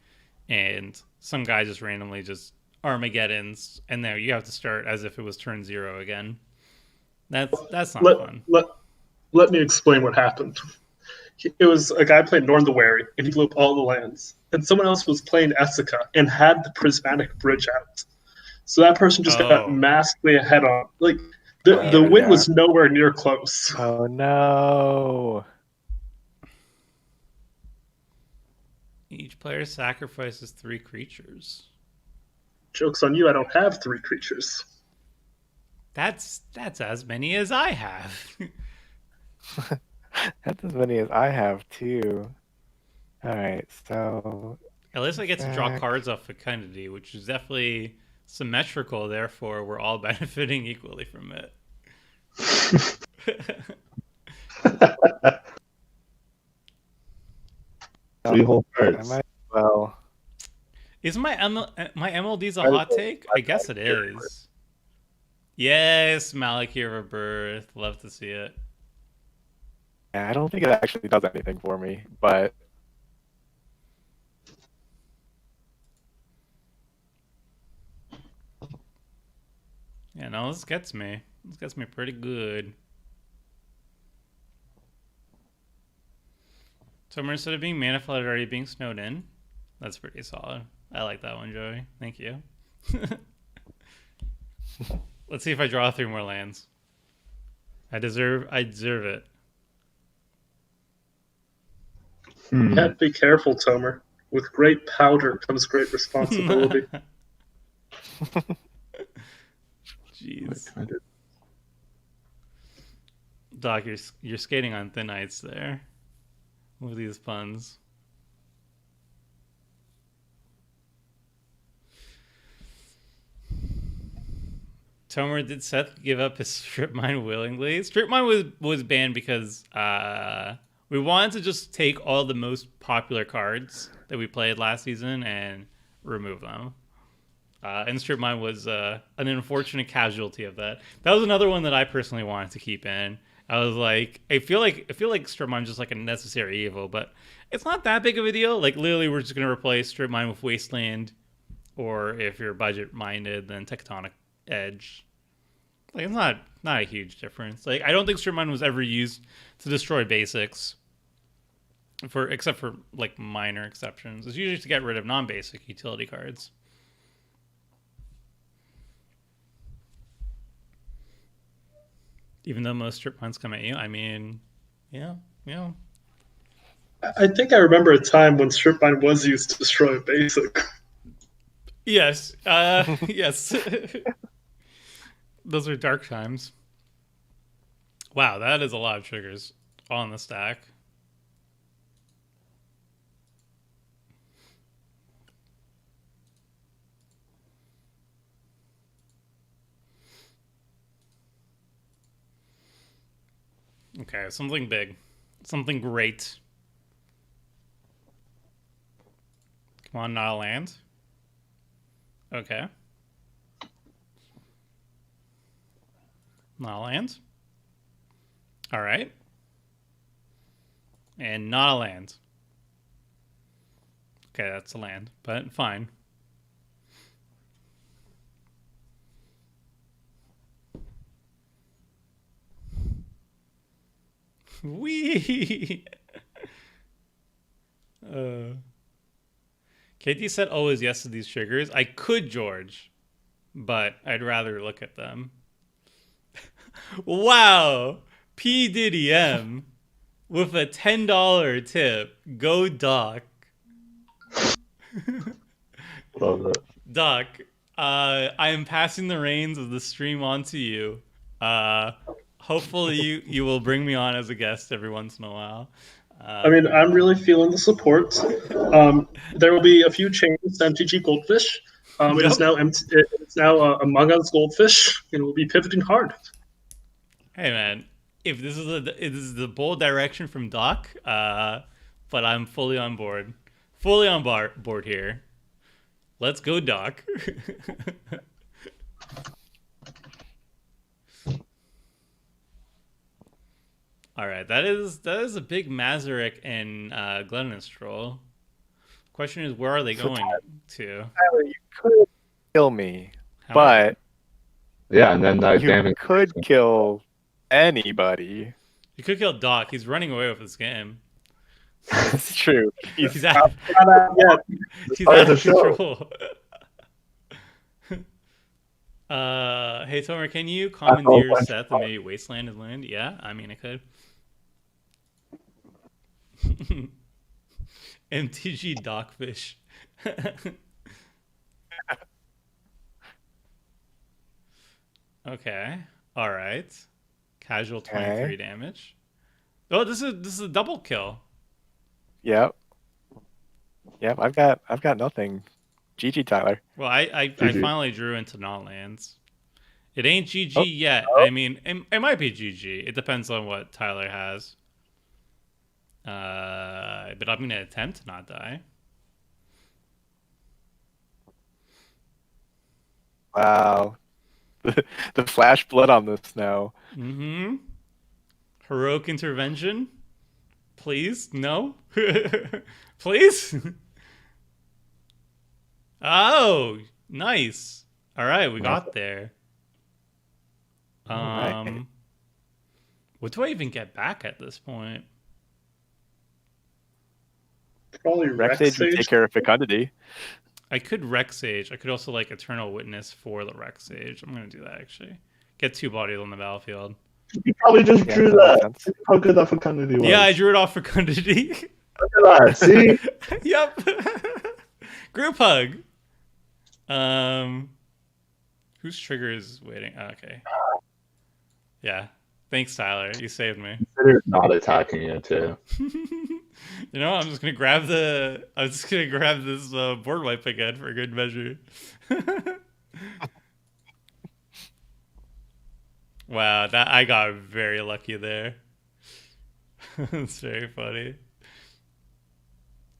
and some guy just randomly just Armageddons, and there you have to start as if it was turn 0 again. That's not fun. Let me explain what happened. It was a guy playing Norn the Wary, and he blew up all the lands. And someone else was playing Essica and had the Prismatic Bridge out. So that person just got massively ahead on. Like, the win was nowhere near close. Oh, no. Each player sacrifices 3 creatures. Joke's on you, I don't have 3 creatures. That's as many as I have. That's as many as I have, too. Alright, so... At least I get to draw cards off Fecundity, which is definitely symmetrical, therefore we're all benefiting equally from it. 3 whole cards. I might well... Is my MLD's a hot take? I guess it is. Yes, Malakir Rebirth. Love to see it. Yeah, I don't think it actually does anything for me, but... Yeah, no, this gets me. This gets me pretty good. So instead of being mana flooded, are you being snowed in? That's pretty solid. I like that one, Joey. Thank you. Let's see if I draw 3 more lands. I deserve it. You have to be careful, Tomer. With great powder comes great responsibility. Jeez. Doc, you're skating on thin ice there with these puns. Tomer, did Seth give up his strip mine willingly? Strip mine was banned because we wanted to just take all the most popular cards that we played last season and remove them. And strip mine was an unfortunate casualty of that. That was another one that I personally wanted to keep in. I was like, I feel like strip mine is just like a necessary evil, but it's not that big of a deal. Like literally, we're just gonna replace strip mine with wasteland, or if you're budget minded, then tectonic edge. Like it's not a huge difference. Like I don't think strip mine was ever used to destroy basics, except for like minor exceptions. It's usually to get rid of non-basic utility cards. Even though most strip mines come at you, I mean, yeah. I think I remember a time when strip mine was used to destroy a basic. Yes, yes. Those are dark times. Wow, that is a lot of triggers on the stack. Okay, something big. Something great. Come on, not a land. Okay. Not a land. All right. And not a land. Okay, that's a land, but fine. Wee. KT said always yes to these triggers. I could, George, but I'd rather look at them. Wow. P. Diddy M with a $10 tip. Go Doc. Love it. Doc, I am passing the reins of the stream on to you. Hopefully you will bring me on as a guest every once in a while. I mean, I'm really feeling the support. There will be a few changes to MTG Goldfish. It is now it's now Among Us Goldfish, and we'll be pivoting hard. Hey man, if this is the bold direction from Doc, but I'm fully on board, board here. Let's go, Doc. All right, that is a big Mazarek and Glennis troll. Question is, where are they going to? Tyler, you could kill me, How- but Yeah, and then that you damage. could kill anybody. You could kill Doc. He's running away with this game. That's true. He's out. Yeah, He's part out of the of show. control. Hey Tomer, can you commandeer Seth and maybe Wasteland his land? Yeah, I mean I could. MTG Dogfish. Okay. All right. Casual 23 damage. Oh, this is a double kill. Yep. I've got nothing. GG, Tyler. Well, I GG. finally drew into non-lands. It ain't GG Oh. yet. Oh. I mean, it might be GG. It depends on what Tyler has. But I'm gonna attempt to not die. Wow. The flash blood on this now. Mm-hmm. Heroic intervention. Please? No? Please? Oh, nice. All right, we got there. Alright. What do I even get back at this point? probably Rex Age would take care of fecundity. I could Rex Sage. I could also like Eternal Witness for the Rex Sage. I'm gonna do that actually. Get 2 bodies on the battlefield. You probably just Yeah, drew that that. makes sense. How good that fecundity was. Yeah, I drew it off fecundity. Look at that. See? Yep. Group hug. Whose trigger is waiting? Oh, okay. Yeah. Thanks, Tyler. You saved me. Consider not attacking you too. You know, I'm just gonna grab this board wipe again for good measure. Wow, that I got very lucky there. It's very funny.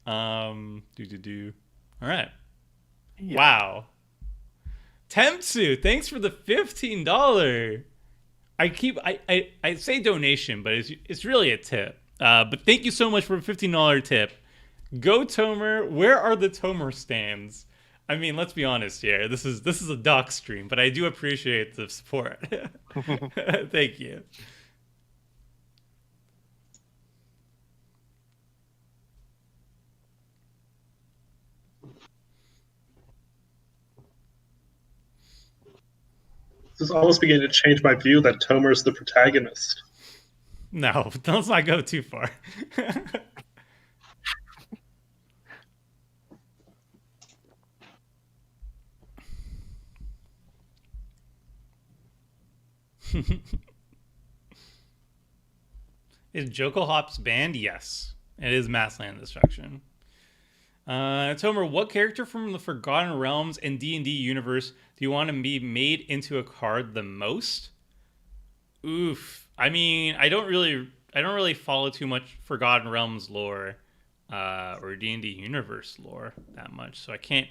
All right. Yeah. Wow. Tempsu, thanks for the $15. I say donation, but it's really a tip. But thank you so much for a $15 tip. Go Tomer. Where are the Tomer stands? I mean, let's be honest here. This is a doc stream, but I do appreciate the support. Thank you. This is almost beginning to change my view that Tomer's the protagonist. No, let's not go too far. Is Joko Hops banned? Yes. It is mass land destruction. Tomer, what character from the Forgotten Realms and D&D universe do you want to be made into a card the most? Oof. I mean, I don't really follow too much Forgotten Realms lore, or D&D universe lore that much, so I can't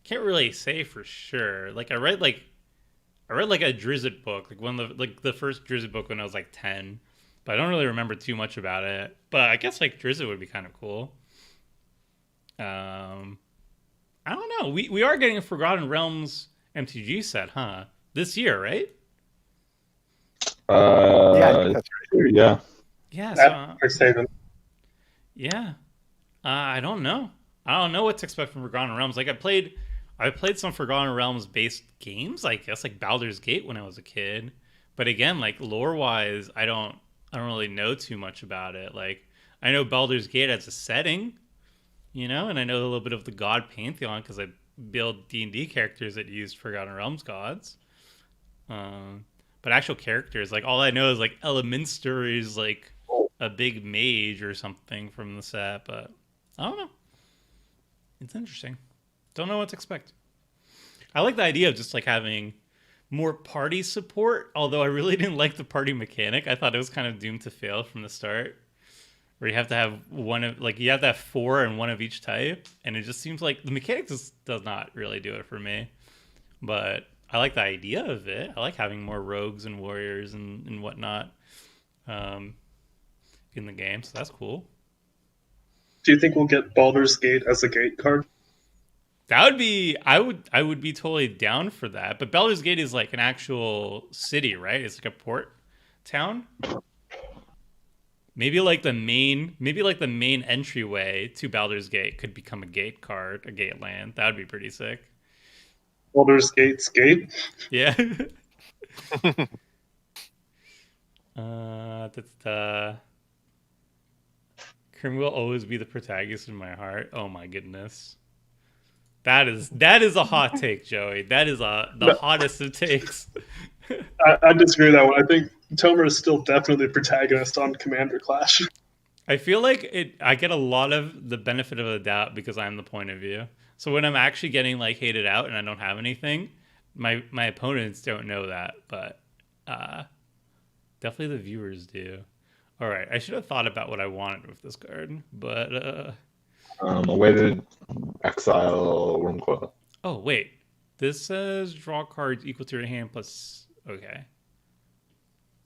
really say for sure. Like I read like a Drizzt book, like one of the first Drizzt book when I was like 10, but I don't really remember too much about it. But I guess like Drizzt would be kind of cool. Um, I don't know. We are getting a Forgotten Realms MTG set, huh? This year, right? Yeah, I think that's right. Yeah. Yeah. So That I say them. yeah. I don't know. I don't know what to expect from Forgotten Realms. Like I played some Forgotten Realms based games, I guess like Baldur's Gate when I was a kid. But again, like lore wise, I don't really know too much about it. Like I know Baldur's Gate as a setting, and I know a little bit of the god pantheon because I build D&D characters that used Forgotten Realms gods. Um, but actual characters, like all I know is like Eleminster is like a big mage or something from the set, but I don't know. It's interesting. Don't know what to expect. I like the idea of just like having more party support, although I really didn't like the party mechanic. I thought it was kind of doomed to fail from the start. Where you have to have you have to have four and one of each type, and it just seems like the mechanic just does not really do it for me. But I like the idea of it. I like having more rogues and warriors and whatnot um, in the game, so that's cool. Do you think we'll get Baldur's Gate as a gate card? That would be I would be totally down for that. But Baldur's Gate is like an actual city, right? It's like a port town. Maybe like the main entryway to Baldur's Gate could become a gate card, a gate land. That would be pretty sick. Baldur's Gate's gate? Yeah. That's the Krim will always be the protagonist in my heart. Oh my goodness. That is a hot take, Joey. That is the No, hottest of takes. I disagree with that one. I think Tomer is still definitely the protagonist on Commander Clash. I feel like I get a lot of the benefit of the doubt because I'm the point of view. So when I'm actually getting like hated out and I don't have anything, my opponents don't know that, but uh, definitely the viewers do. All right, I should have thought about what I wanted with this card, but A weighted exile Wormcoil. oh wait, this says draw cards equal to your hand plus. Okay,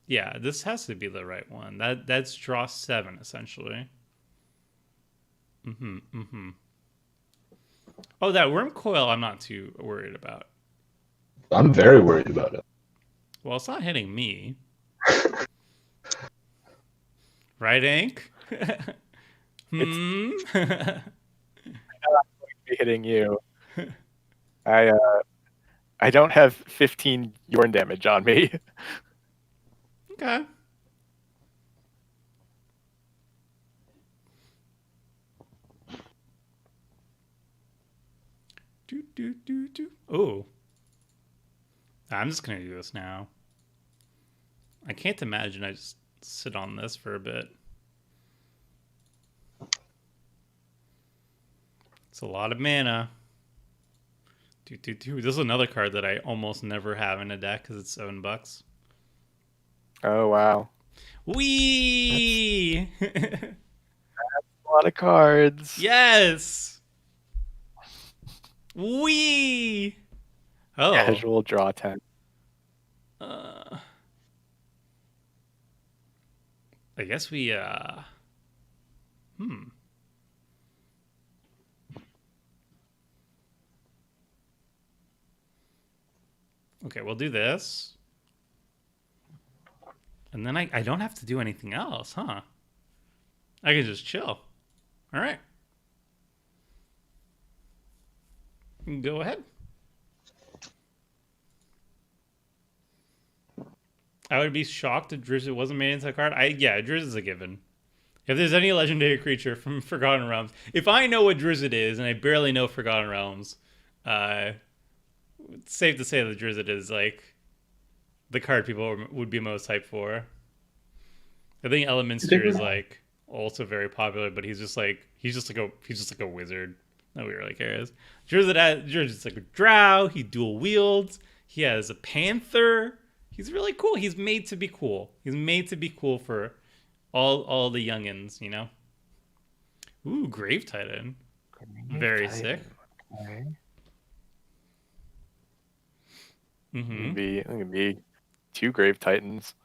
yeah, this has to be the right one. That's draw 7 essentially. Mm-hmm. Oh, that worm coil I'm not too worried about. I'm very worried about it. Well, it's not hitting me. Right, Ink? Hmm? Be hitting you. I I don't have 15 Jorn damage on me. Okay. Oh. I'm just going to do this now. I can't imagine I just sit on this for a bit. It's a lot of mana. This is another card that I almost never have in a deck because it's $7. Oh wow, Wee! a lot of cards. Yes! Wee! Oh. Casual draw 10. I guess we, Okay, we'll do this. And then I don't have to do anything else, huh? I can just chill. All right. Go ahead. I would be shocked if Drizzt wasn't made into a card. Drizzt is a given. If there's any legendary creature from Forgotten Realms, if I know what Drizzt is and I barely know Forgotten Realms, it's safe to say that Drizzt is like the card people would be most hyped for. I think Eleminster is like also very popular, but he's just like a wizard. Nobody really cares. Drizzt is like a drow. He dual wields. He has a panther. He's really cool. He's made to be cool. He's made to be cool for all the youngins, you know? Ooh, Grave Titan. Very sick. Okay. Mm-hmm. It can be 2 Grave Titans.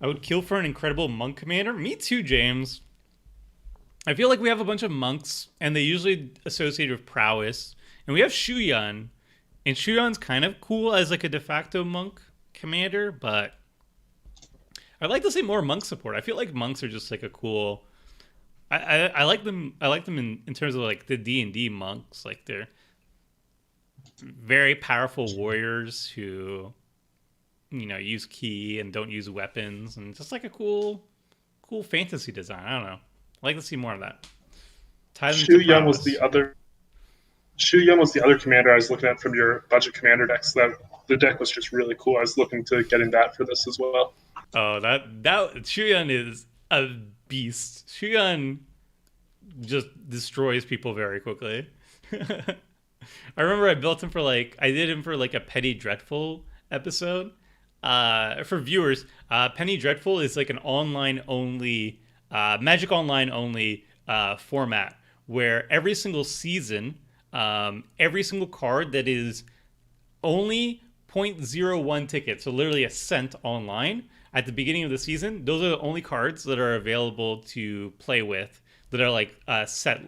I would kill for an incredible monk commander. Me too, James. I feel like we have a bunch of monks, and they usually associate with prowess. And we have Shuyan, and Shuyan's kind of cool as like a de facto monk commander, but I'd like to see more monk support. I feel like monks are just like a cool. I like them. I like them in terms of like the D&D monks. Like they're very powerful warriors who, you know, use ki and don't use weapons, and just like a cool fantasy design. I don't know. I'd like to see more of that. Shu Yun was the other. Shu Yun was the other commander I was looking at from your budget commander decks. That the deck was just really cool. I was looking to getting that for this as well. Oh, that Shuyan is a beast. Shuyan just destroys people very quickly. I remember I built him for I did him for like a Petty Dreadful episode. For viewers, Penny Dreadful is like an online only, Magic Online only format where every single season, every single card that is only 0.01 tickets, so literally a cent online at the beginning of the season, those are the only cards that are available to play with that are like set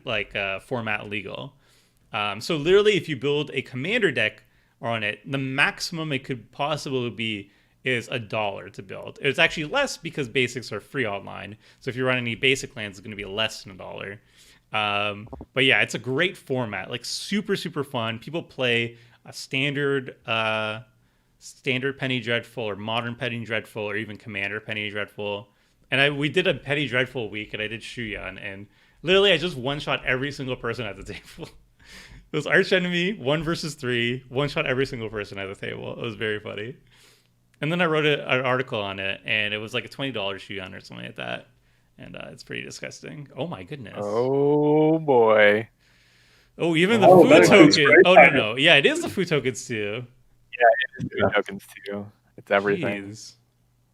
format legal. So literally, if you build a commander deck on it, the maximum it could possibly be is $1 to build. It's actually less because basics are free online. So if you run any basic lands, it's going to be less than $1. But yeah, it's a great format, like super fun. People play a standard Penny Dreadful or modern Penny Dreadful or even Commander Penny Dreadful. And we did a Penny Dreadful week, and I did Shuyan, and literally I just one-shot every single person at the table. It was Arch Enemy, 1 versus 3, one-shot every single person at the table. It was very funny. And then I wrote an article on it, and it was like a $20 Shuyan or something like that. And it's pretty disgusting. Oh my goodness. Oh boy. Oh, even the food token. Oh, no. Yeah, it is the food tokens too. Yeah, it is food tokens too. It's everything. Jeez.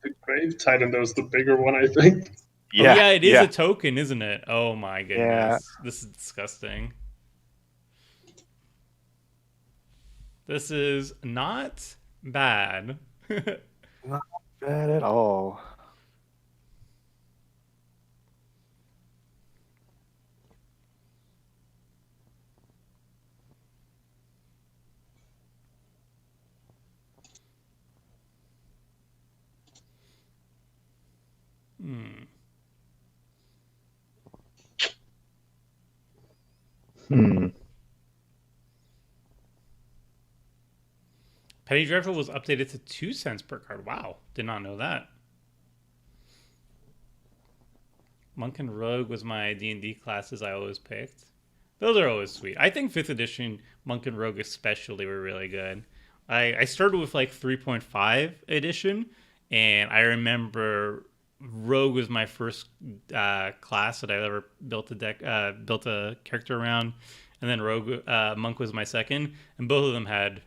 The Grave Titan, that was the bigger one, I think. Yeah, it is a token, isn't it? Oh my goodness. Yeah. This is disgusting. This is not bad. Not bad at all. Petty Dreadful was updated to 2 cents per card. Wow, did not know that. Monk and Rogue was my D&D classes I always picked. Those are always sweet. I think 5th edition Monk and Rogue especially were really good. I started with like 3.5 edition, and I remember Rogue was my first class that I ever built a character around, and then Monk was my second, and both of them had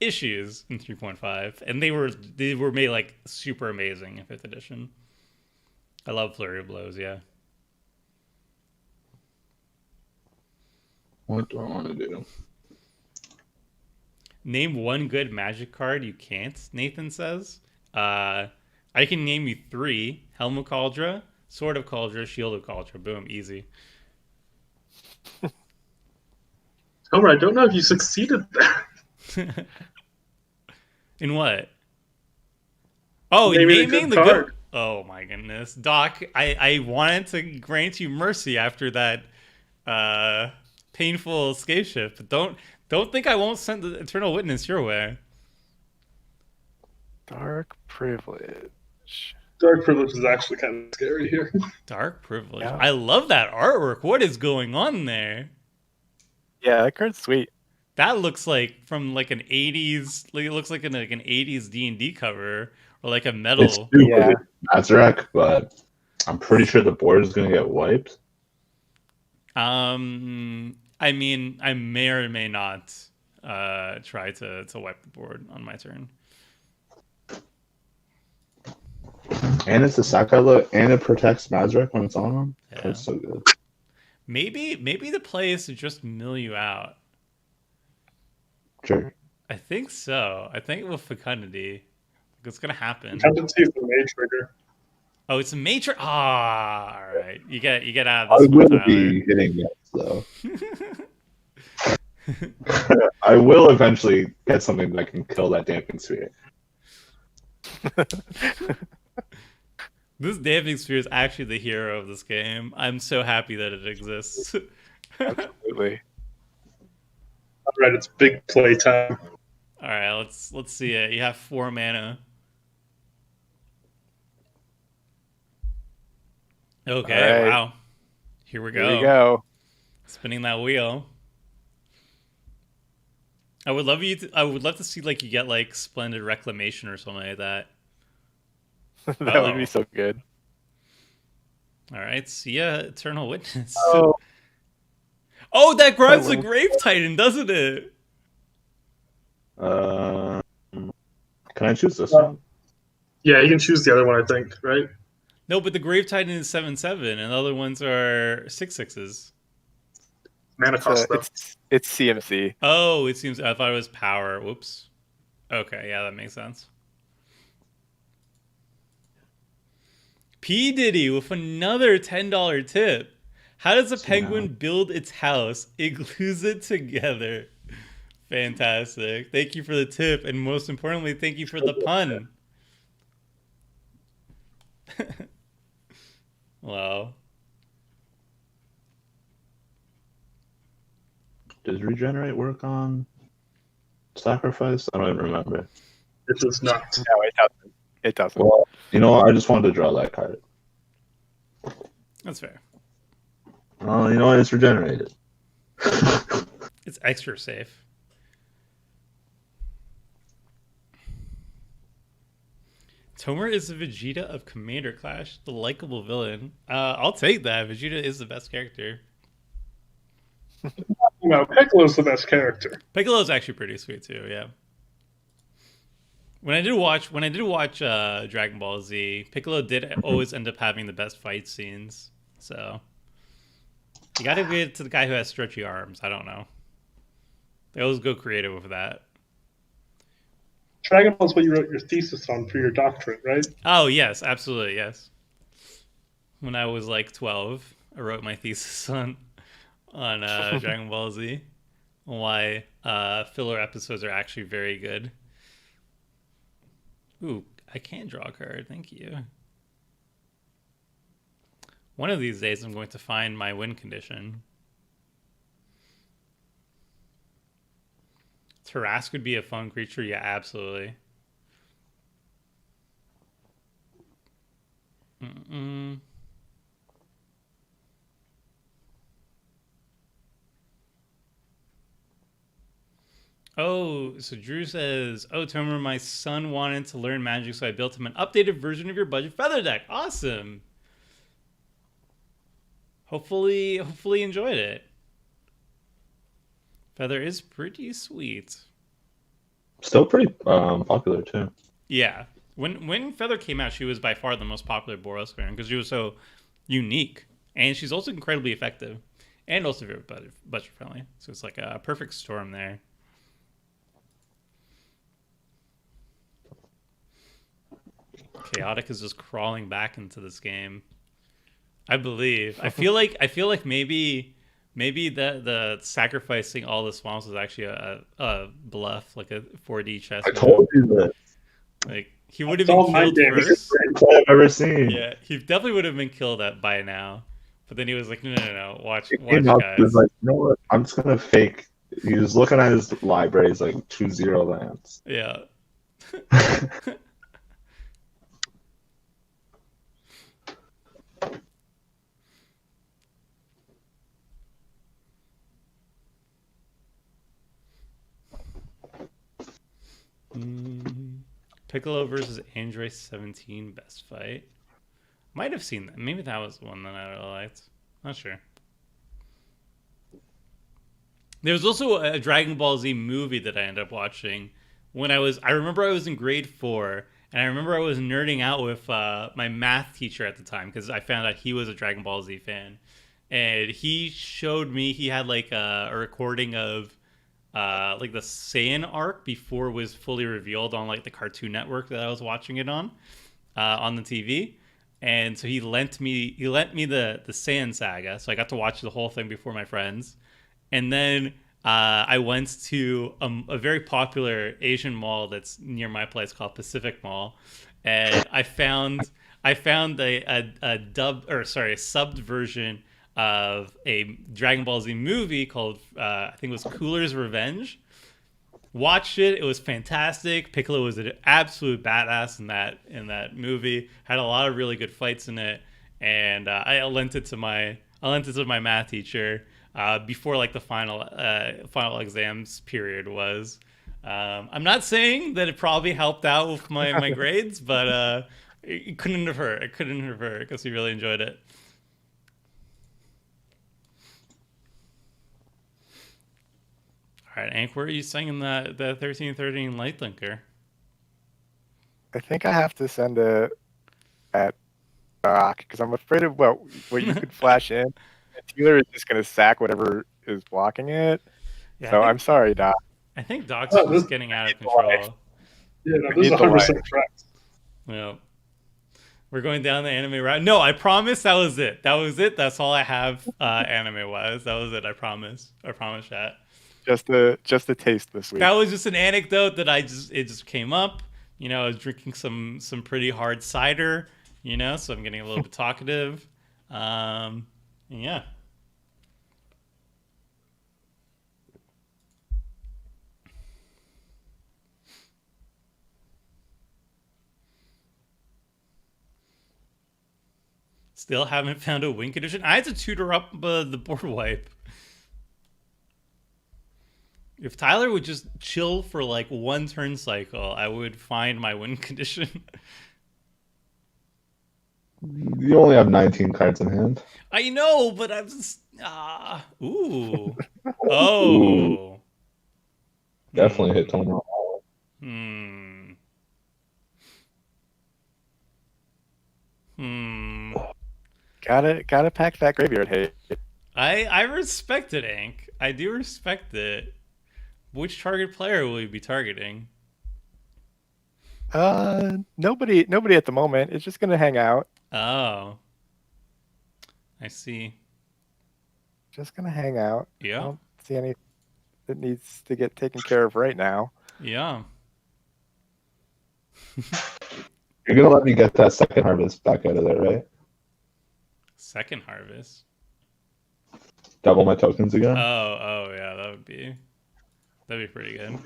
issues in 3.5, and they were made like super amazing in 5th edition. I love Flurry of Blows, yeah. What do I want to do? Name one good Magic card you can't, Nathan says. I can name you 3. Helm of Kaldra, Sword of Kaldra, Shield of Kaldra. Boom, easy. Homer, I don't know if you succeeded there. In what? Oh, naming the good. Oh my goodness, Doc! I wanted to grant you mercy after that painful escape shift, but don't think I won't send the Eternal Witness your way. Dark Privilege. Dark Privilege is actually kind of scary here. Dark Privilege. Yeah. I love that artwork. What is going on there? Yeah, that card's sweet. That looks like from like an 80s. Like, it looks like an 80s D&D cover or like a metal. It's stupid. Azrak, but I'm pretty sure the board is going to get wiped. I mean, I may or may not try to wipe the board on my turn. And it's a sack outlet, and it protects Mazrek when it's on him. Yeah. That's so good. Maybe the play is to just mill you out. Sure. I think so. I think with Fecundity, it's gonna happen. Tendency is the May trigger. Oh, it's a matrix. Ah, all right. You get out I of this one, will Tyler. be hitting yes, though. I will eventually get something that can kill that damping sphere. This damping sphere is actually the hero of this game. I'm so happy that it exists. Absolutely. All right, it's big play time. All right, let's see it. You have 4 mana. Okay, All right. wow. Here we go. Here we go. Spinning that wheel. I would love to see like you get like Splendid Reclamation or something like that. That would be so good. All right, see ya, Eternal Witness. Oh, Oh, that grabs the will- Grave Titan, doesn't it? Can I choose this one? Yeah, you can choose the other one, I think, right? No, but the Grave Titan is 7/7, and the other ones are 6/6s. Mana cost, though. it's CMC. Oh, it seems I thought it was power. Whoops. Okay, yeah, that makes sense. P Diddy with another $10 tip. How does a penguin build its house? It glues it together. Fantastic. Thank you for the tip, and most importantly, thank you for the pun. Wow. Does regenerate work on sacrifice? I don't even remember. It does not. No, it doesn't. It doesn't. Well, you know what? I just wanted to draw that card. That's fair. Oh, you know what? It's regenerated. It's extra safe. Tomer is the Vegeta of Commander Clash, the likable villain. I'll take that. Vegeta is the best character. No, Piccolo's the best character. Piccolo's actually pretty sweet too. Yeah. When I did watch Dragon Ball Z, Piccolo did always end up having the best fight scenes. So you got to give it to the guy who has stretchy arms. I don't know. They always go creative with that. Dragon Ball's what you wrote your thesis on for your doctorate, right? Oh yes, absolutely yes. When I was like 12, I wrote my thesis on Dragon Ball Z. Why filler episodes are actually very good. Ooh, I can't draw a card. Thank you. One of these days, I'm going to find my win condition. Tarrasque would be a fun creature. Yeah, absolutely. Oh, so Drew says, "Oh, Tomer, my son wanted to learn Magic, so I built him an updated version of your budget feather deck. Awesome. Hopefully enjoyed it. Feather is pretty sweet. Still pretty popular too. Yeah. When Feather came out, she was by far the most popular Boros clan because she was so unique, and she's also incredibly effective, and also very budget friendly. So it's like a perfect storm there." Chaotic is just crawling back into this game. I believe. I feel like maybe the sacrificing all the swamps was actually a bluff, like a 4D chess. I told you that. Like he would have It's all been my killed damage. first. Play I've ever seen. Yeah, he definitely would have been killed by now. But then he was like, no, watch, He came watch, up, guys. he was like, you know what? I'm just gonna fake. He was looking at his library. He's like 2-0 lands. Yeah. Piccolo versus Android 17 best fight. Might have seen that. Maybe that was the one that I really liked. Not sure. There was also a Dragon Ball Z movie that I ended up watching when I remember I was in grade 4, and I remember I was nerding out with my math teacher at the time because I found out he was a Dragon Ball Z fan, and he showed me he had like a recording of like the Saiyan arc before it was fully revealed on like the Cartoon Network that I was watching it on the TV. And so he lent me the Saiyan saga, so I got to watch the whole thing before my friends. And then I went to a very popular Asian mall that's near my place called Pacific Mall, and I found a dub or sorry a subbed version of a Dragon Ball Z movie called I think it was Cooler's Revenge. Watched it. It was fantastic. Piccolo was an absolute badass in that movie. Had a lot of really good fights in it, and I lent it to my math teacher before like the final exams period was. I'm not saying that it probably helped out with my grades, but it couldn't have hurt. It couldn't have hurt because we really enjoyed it. All right, Ank, where are you singing the 1313 Light Linker? I think I have to send it at Doc because I'm afraid of what you could flash in. And Taylor is just going to sack whatever is blocking it. Yeah, So I'm sorry, Doc. I think Doc's just getting out of control. Yeah, no, this is 100% correct. Yeah. We're going down the anime route. No, I promise that was it. That was it. That's all I have anime wise. That was it. I promise. I promise that. Just a taste this week. That was just an anecdote that it just came up. You know, I was drinking some pretty hard cider, you know, so I'm getting a little bit talkative. Yeah. Still haven't found a win condition. I had to tutor up the board wipe. If Tyler would just chill for like one turn cycle, I would find my win condition. You only have 19 cards in hand. I know, but I'm just ooh. Oh. Definitely hit Tomer. Gotta pack that graveyard hate. I respect it, Ank. I do respect it. Which target player will you be targeting? Nobody at the moment. It's just gonna hang out. Oh. I see. Just gonna hang out. Yeah. I don't see any that needs to get taken care of right now. Yeah. You're gonna let me get that second harvest back out of there, right? Second harvest. Double my tokens again. Oh yeah, that'd be pretty good.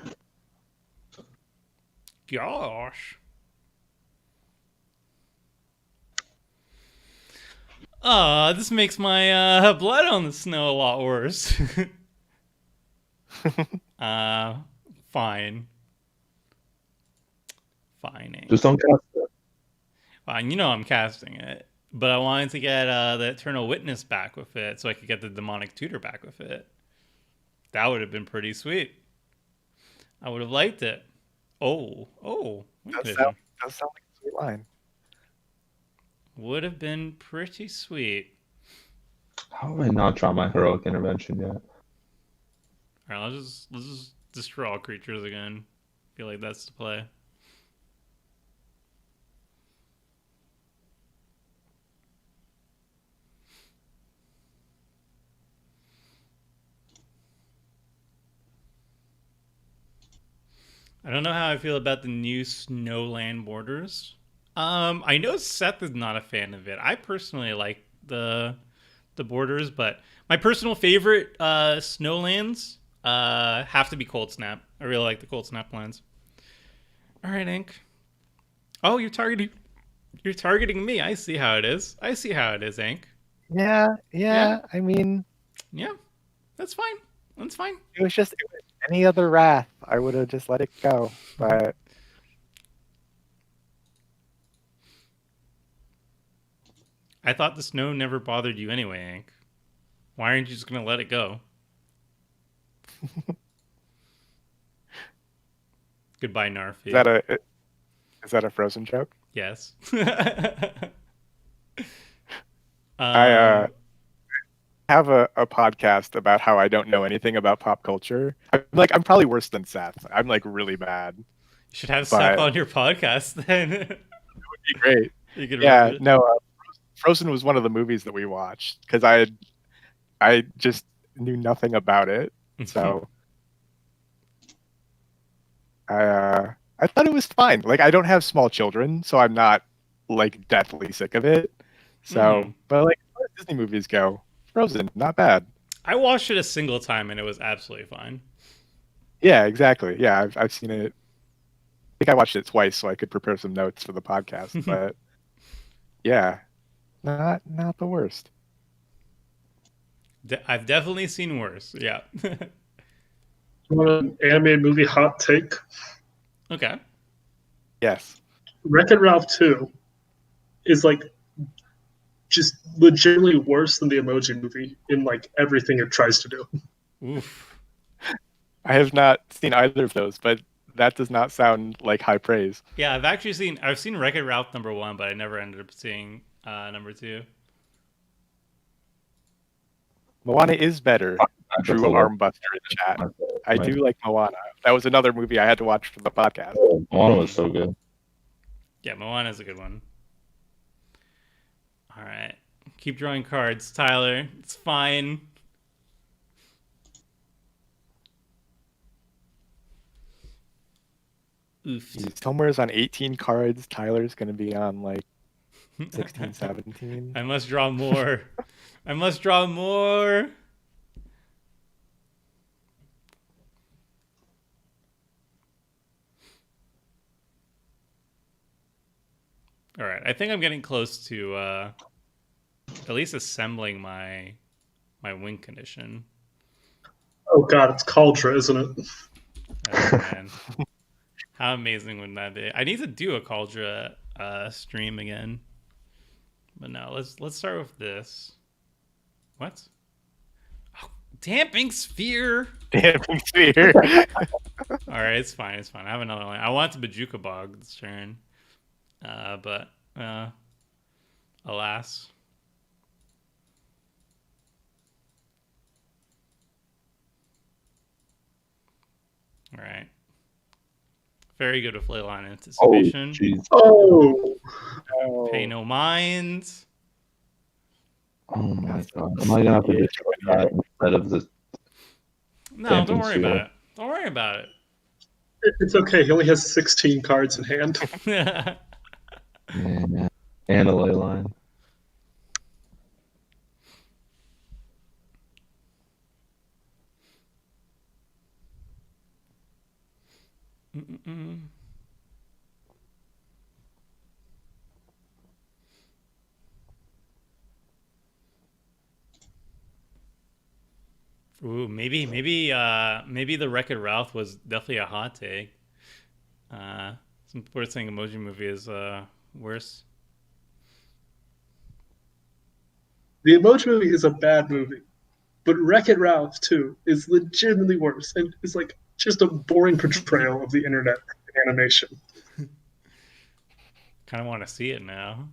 Gosh. This makes my blood on the snow a lot worse. Fine. Fine. Just don't cast it. Fine, you know I'm casting it. But I wanted to get the Eternal Witness back with it so I could get the Demonic Tutor back with it. That would have been pretty sweet. I would have liked it. Oh. Does sound like a sweet line. Would have been pretty sweet. How have I not drawn my heroic intervention yet? Alright, let's just destroy all creatures again. Feel like that's the play. I don't know how I feel about the new Snowland borders. I know Seth is not a fan of it. I personally like the borders, but my personal favorite Snowlands have to be Cold Snap. I really like the Cold Snap lands. All right, Ink. Oh, you're targeting me. I see how it is. Ink. Yeah. I mean, yeah, that's fine. it was any other wrath. I would have just let it go, but. I thought the snow never bothered you anyway, Ink. Why aren't you just gonna let it go? Goodbye, Narfi. Is that a Frozen joke? Yes. I have a podcast about how I don't know anything about pop culture. I'm probably worse than Seth. I'm like really bad. You should have but Seth on your podcast then. It would be great. You could Yeah, review it. no, Frozen was one of the movies that we watched because I just knew nothing about it. So I thought it was fine. Like I don't have small children, so I'm not like deathly sick of it. So, but like as far as Disney movies go, Frozen, not bad. I watched it a single time and it was absolutely fine. Yeah, exactly. Yeah, I've seen it. I think I watched it twice so I could prepare some notes for the podcast. But yeah, not the worst. I've definitely seen worse. Yeah. An animated movie hot take. Okay. Yes. Wreck-It Ralph 2 is like just legitimately worse than the Emoji Movie in like everything it tries to do. Oof. I have not seen either of those, but that does not sound like high praise. Yeah, I've seen Wreck-It Ralph #1, but I never ended up seeing #2. Moana is better. Drew Armbuster in chat. I do like Moana. That was another movie I had to watch for the podcast. Moana was so good. Yeah, Moana is a good one. All right. Keep drawing cards, Tyler. It's fine. Oof. Somewhere's on 18 cards. Tyler's going to be on like 16, 17. I must draw more. I must draw more. All right. I think I'm getting close to at least assembling my win condition. Oh god, it's Cauldra, isn't it? Oh, man. How amazing would that be? I need to do a Cauldra stream again. But no, let's start with this. What? Oh, damping sphere. Damping sphere. All right, it's fine. It's fine. I have another line. I want to Bajuka Bog this turn, but alas. All right. Very good with Leyline Anticipation. Oh, Pay no mind. Oh my god. Am I gonna have to destroy that instead of the No, don't worry about it. Don't worry about it. it's okay. He only has 16 cards in hand. yeah, and a ley line? Ooh, maybe the Wreck-It Ralph was definitely a hot take. Some people are saying Emoji Movie is worse. The Emoji Movie is a bad movie, but Wreck-It Ralph 2 is legitimately worse, and it's like just a boring portrayal of the internet animation. Kind of want to see it now.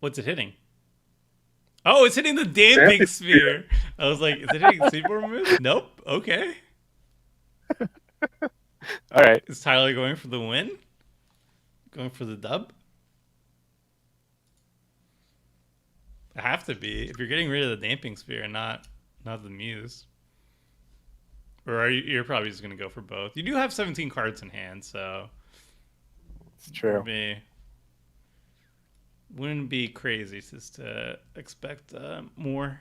What's it hitting? Oh, it's hitting the damping sphere. I was like, is it hitting Seaboard Moves? Nope. Okay. All right. Is Tyler going for the win? Going for the dub? I have to be. If you're getting rid of the damping sphere and not the muse. Or are you're probably just going to go for both. You do have 17 cards in hand, so it's true. Wouldn't be crazy just to expect more.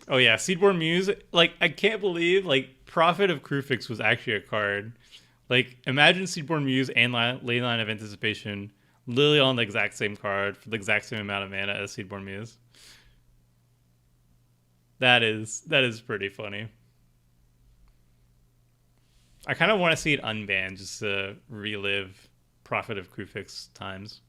Oh yeah, Seedborn Muse. Like I can't believe like Prophet of Krufix was actually a card. Like imagine Seedborn Muse and Leyline of Anticipation literally on the exact same card for the exact same amount of mana as Seedborn Muse. That is pretty funny. I kind of want to see it unbanned just to relive Prophet of Krufix times.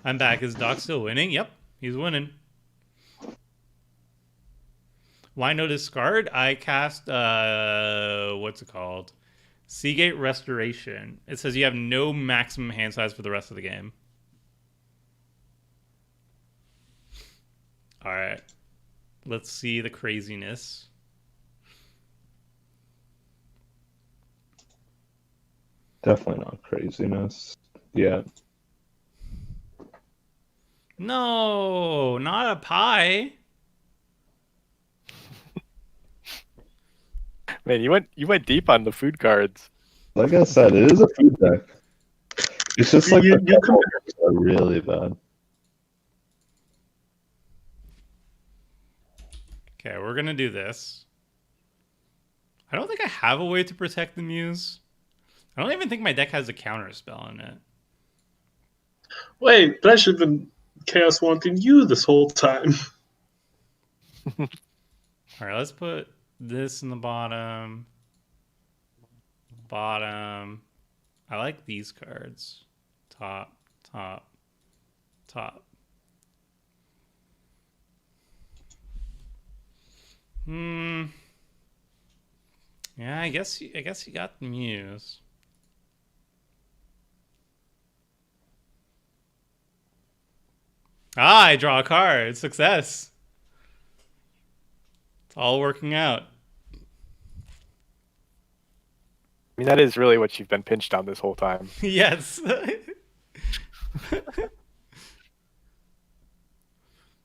I'm back. Is Doc still winning? Yep, he's winning. Why no discard? I cast what's it called? Seagate Restoration. It says you have no maximum hand size for the rest of the game. All right. Let's see the craziness. Definitely not craziness. Yeah. No, not a pie. Man, you went deep on the food cards. Like I said, it is a food deck. It's just like You- the you com- cards are really bad. Okay, we're gonna do this. I don't think I have a way to protect the Muse. I don't even think my deck has a counter spell in it. Wait, but I should have been chaos wanting you this whole time. All right, let's put this in the bottom. Bottom. I like these cards. Top, top, top. Yeah, I guess you got the Muse. Ah, I draw a card. Success. It's all working out. I mean, that is really what you've been pinched on this whole time. Yes.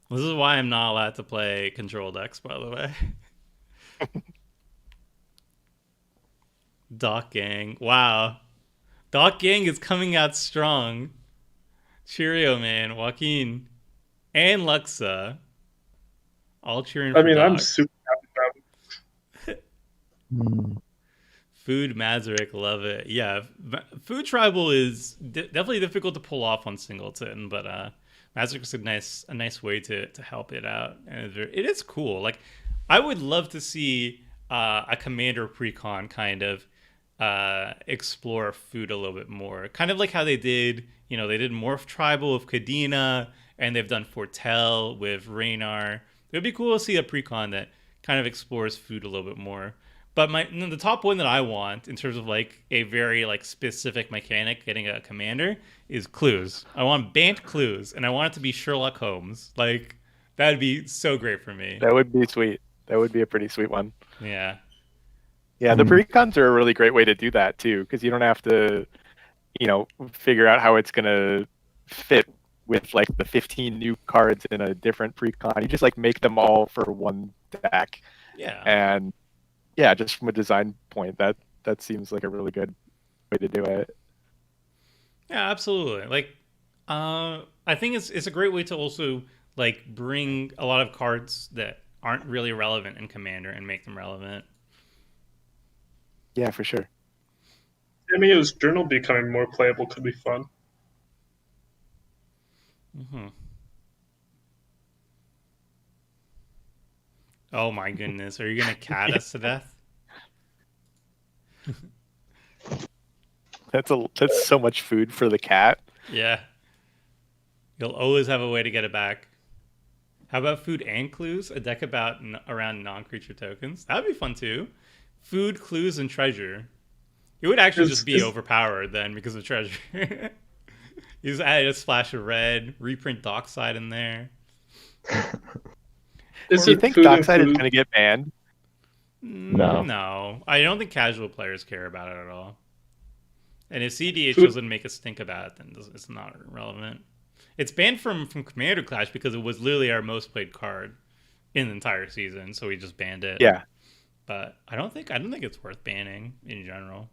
This is why I'm not allowed to play control decks, by the way. Doc Gang. Wow. Doc Gang is coming out strong. Cheerio, man. Joaquin. And Luxa. All cheering for I mean, Doc. I'm super happy about it. Food Mazurek, love it. Yeah, Food Tribal is definitely difficult to pull off on Singleton, but Mazurek is a nice way to help it out, and it is cool. Like, I would love to see a Commander Precon kind of explore food a little bit more, kind of like how they did. You know, they did Morph Tribal with Kadena, and they've done Fortel with Raynar. It would be cool to see a Precon that kind of explores food a little bit more. But the top one that I want in terms of like a very like specific mechanic getting a commander is clues. I want banned clues, and I want it to be Sherlock Holmes. Like, that'd be so great for me. That would be sweet. That would be a pretty sweet one. Yeah. Yeah, the precons are a really great way to do that too, because you don't have to, figure out how it's gonna fit with like the 15 new cards in a different precon. You just like make them all for one deck. Yeah. And yeah, just from a design point, that seems like a really good way to do it. Yeah, absolutely. Like, I think it's a great way to also like bring a lot of cards that aren't really relevant in Commander and make them relevant. Yeah, for sure. Cameo's journal becoming more playable could be fun. Mm-hmm. Oh my goodness, are you gonna cat us to death? That's so much food for the cat. Yeah. You'll always have a way to get it back. How about food and clues? A deck around non-creature tokens. That would be fun too. Food, clues, and treasure. It would actually just be overpowered then because of treasure. You just add a splash of red, reprint Dockside in there. Do you think Dockside is going to get banned? No. No. I don't think casual players care about it at all. And if CDH doesn't make us think about it, then it's not relevant. It's banned from Commander Clash because it was literally our most played card in the entire season, so we just banned it. Yeah. But I don't think it's worth banning in general.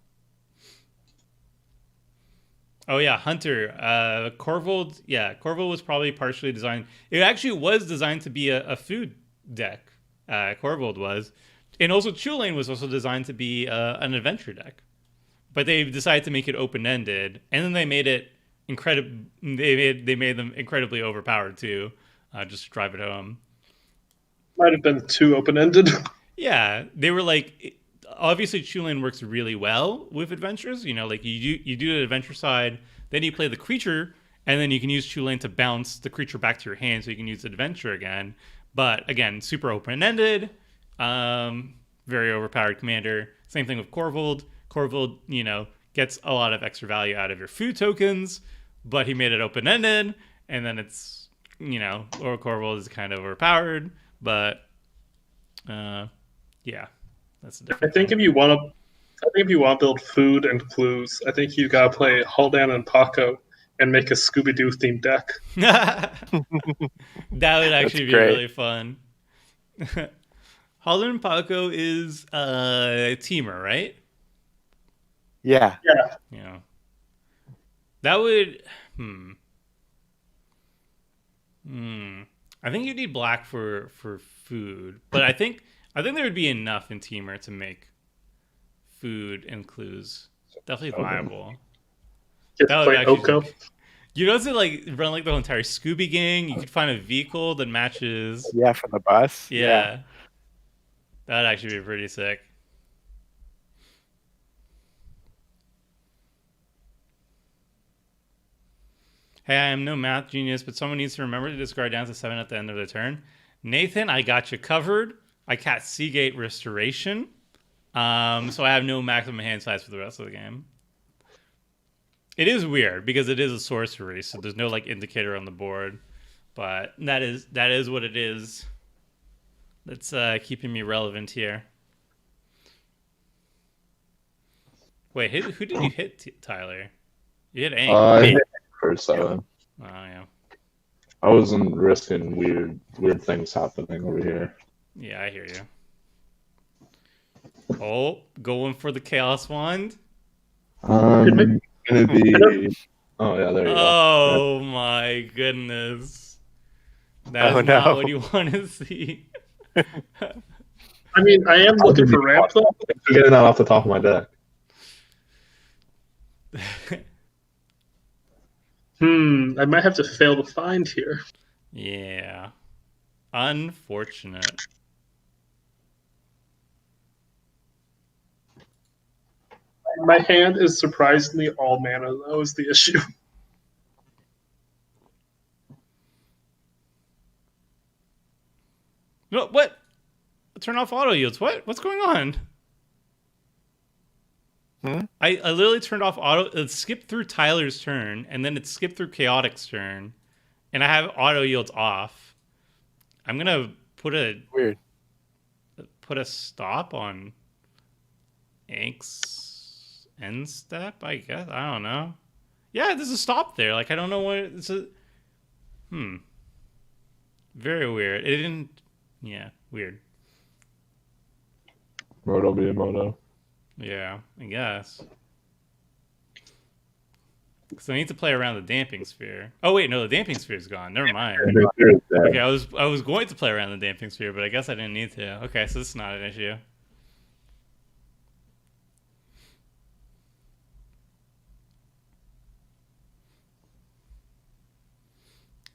Oh yeah, Hunter. Corvold. Yeah, Corvold was probably partially designed. It actually was designed to be a food deck. Corvold was, and also Chulane was also designed to be an adventure deck. But they decided to make it open ended, and then they made it They made them incredibly overpowered too, just to drive it home. Might have been too open ended. Yeah, they were like, obviously Chulane works really well with adventures. You know, like you do the adventure side, then you play the creature, and then you can use Tulane to bounce the creature back to your hand so you can use Adventure again. But again, super open-ended, very overpowered commander. Same thing with Corvold. Corvold, gets a lot of extra value out of your food tokens, but he made it open-ended, and then it's, or Corvold is kind of overpowered, but yeah, that's a different I think thing. if you want to build food and clues, I think you gotta play Haldan and Paco and make a Scooby Doo themed deck. That would actually be great. really fun. Halden Paco is a teamer, right? Yeah. Yeah, Yeah. That would. I think you need black for food, but I think there would be enough in teamer to make food and clues definitely viable. get That to would play actually. Oko. You know, to like run like the whole entire Scooby gang. You could find a vehicle that matches. Yeah, for the bus. Yeah. That'd actually be pretty sick. Hey, I am no math genius, but someone needs to remember to discard down to 7 at the end of the turn. Nathan, I got you covered. I cast Seagate Restoration. So I have no maximum hand size for the rest of the game. It is weird because it is a sorcery, so there's no like indicator on the board. But that is what it is. That's keeping me relevant here. Wait, who did you hit, Tyler? You hit Aang. I hit for 7. Oh yeah. I wasn't risking weird things happening over here. Yeah, I hear you. Oh, going for the Chaos Wand. Gonna be. Oh yeah, there you go. Oh my goodness. That's Oh, not no. what you want to see. I mean, I am looking for ramp though. Thanks for getting that off the top of my deck. I might have to fail to find here. Yeah. Unfortunate. My hand is surprisingly all mana. That was the issue. No, what? Turn off auto yields. What? What's going on? I literally turned off auto. It skipped through Tyler's turn, and then it skipped through Chaotic's turn, and I have auto yields off. I'm gonna put a stop on Ank's end step. I guess I don't know. Yeah, there's a stop there. Like I don't know what it's a. Very weird. It didn't. Yeah, weird. Moto be a moto. Yeah, I guess. Because I need to play around the damping sphere. Oh wait, no, the damping sphere is gone. Never mind. Okay, I was going to play around the damping sphere, but I guess I didn't need to. Okay, so this is not an issue.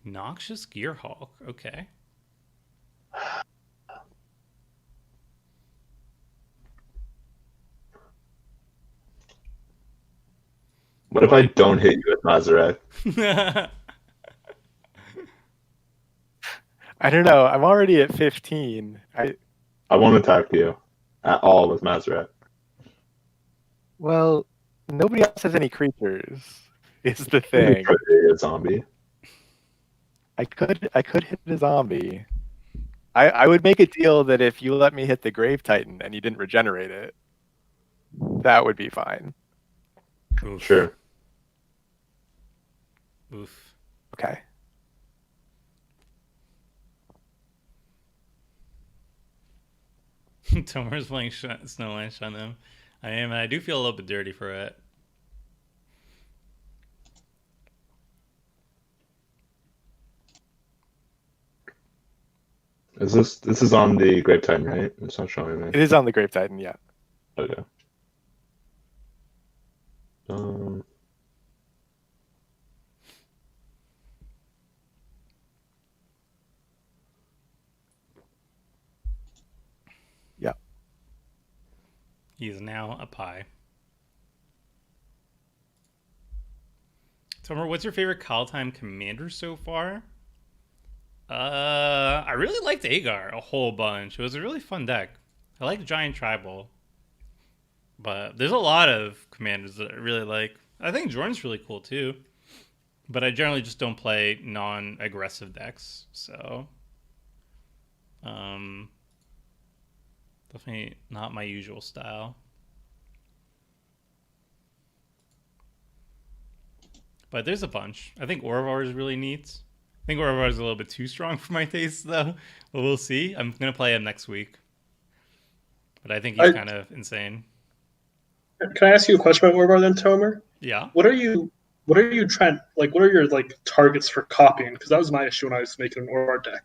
Noxious Gearhulk. Okay. What if I don't hit you with Mazarek? I don't know. I'm already at 15. I won't attack you at all with Mazarek. Well, nobody else has any creatures. Is the You thing. could hit a zombie. I could hit a zombie. I would make a deal that if you let me hit the Grave Titan and you didn't regenerate it, that would be fine. Oof. Sure. Oof. Okay. Tomer's playing Snowlanch on them. I am, and I do feel a little bit dirty for it. This is on the Grave Titan, right? It's not showing me. It is on the Grave Titan, yeah. Okay. Yeah. He's now a pie. Tomer, what's your favorite Kaldheim commander so far? I really liked Agar a whole bunch. It was a really fun deck. I like Giant Tribal, but there's a lot of commanders that I really like. I think Jorn's really cool too, but I generally just don't play non-aggressive decks, so definitely not my usual style. But there's a bunch. I think Orvar is really neat. I think Orvar is a little bit too strong for my taste, though. But we'll see. I'm gonna play him next week. But I think he's kind of insane. Can I ask you a question about Orvar then, Tomer? Yeah. What are you trying, like, what are your, like, targets for copying? Because that was my issue when I was making an Orvar deck.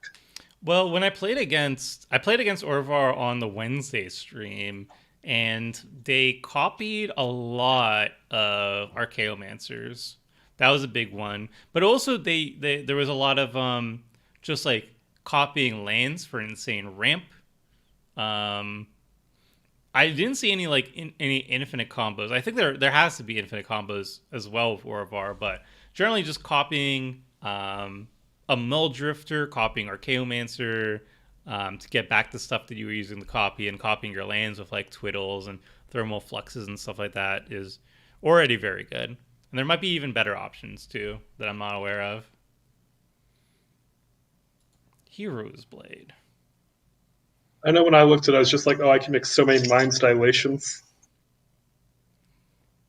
Well, when I played against Orvar on the Wednesday stream, and they copied a lot of Archaeomancers. That was a big one. But also there was a lot of just like copying lands for insane ramp. I didn't see any any infinite combos. I think there has to be infinite combos as well with Orvar, but generally just copying a Mill Drifter, copying Archaeomancer to get back the stuff that you were using to copy, and copying your lands with like Twiddles and Thermal Fluxes and stuff like that is already very good. And there might be even better options too that I'm not aware of. Hero's Blade. I know when I looked at it, I was just like, oh, I can make so many Mind's Dilations.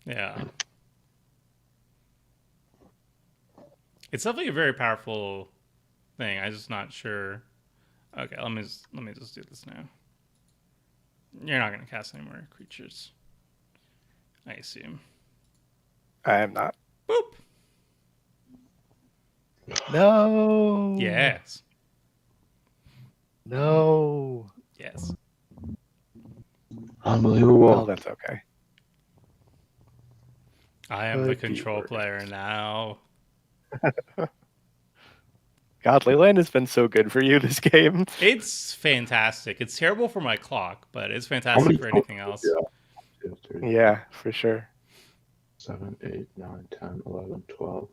Yeah. It's definitely a very powerful thing. I'm just not sure. Okay, let me just do this now. You're not gonna cast any more creatures, I assume. I am not. Boop. No. Yes. No. Yes. Unbelievable. Well, that's okay. I am the Could be control worse. player now. God, Leyland has been so good for you this game. It's fantastic. It's terrible for my clock, but it's How many fantastic for anything totals? else. Yeah. 2, 3, Yeah, for sure. 7, 8, 9, 10, 11, 12.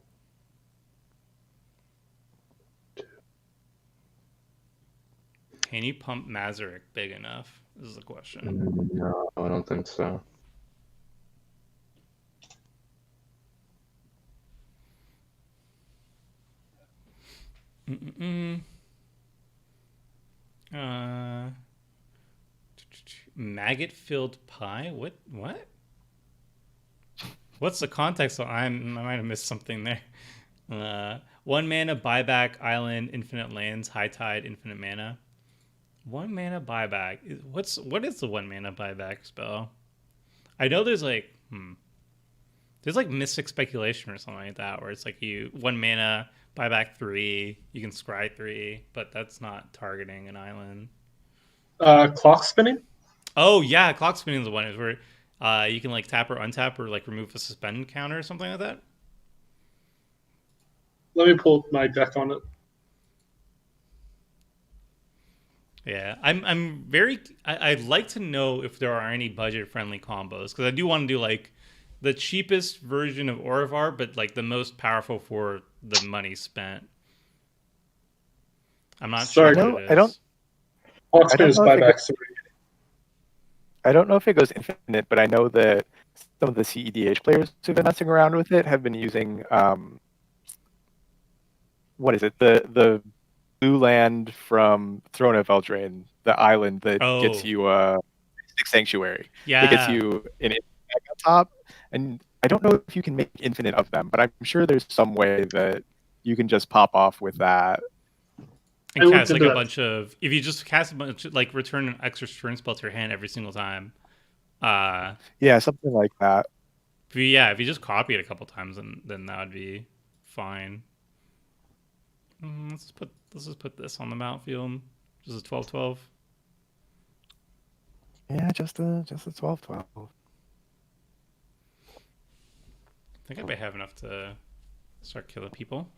Can you pump Mazarek big enough? This is the question. No, I don't think so. Maggot-filled pie? What? What's the context? I might have missed something there. 1 mana buyback island, infinite lands, high tide, infinite mana. 1 mana buyback. What is the 1 mana buyback spell? I know there's like there's like Mystic Speculation or something like that, where it's like you 1 mana buyback 3, you can scry 3, but that's not targeting an island. Clock spinning? Oh yeah, clock spinning is the one where you can like tap or untap or like remove a suspend counter or something like that. Let me pull my deck on it. Yeah, I'd like to know if there are any budget friendly combos, because I do want to do like the cheapest version of Orvar, but like the most powerful for the money spent. I'm not sure what it is. Clock spin is buyback 3. I don't know if it goes infinite, but I know that some of the CEDH players who've been messing around with it have been using what is it? The blue land from Throne of Eldraine, the island that gets you Mystic Sanctuary. Yeah. It gets you an infinite on top. And I don't know if you can make infinite of them, but I'm sure there's some way that you can just pop off with that. And cast like a bunch of, if you just cast a bunch, like return an extra turn spell to your hand every single time. Yeah, something like that. But yeah, if you just copy it a couple times, then that would be fine. Let's just put this on the battlefield. Just a 12/12. Yeah, just a 12/12. I think I may have enough to start killing people.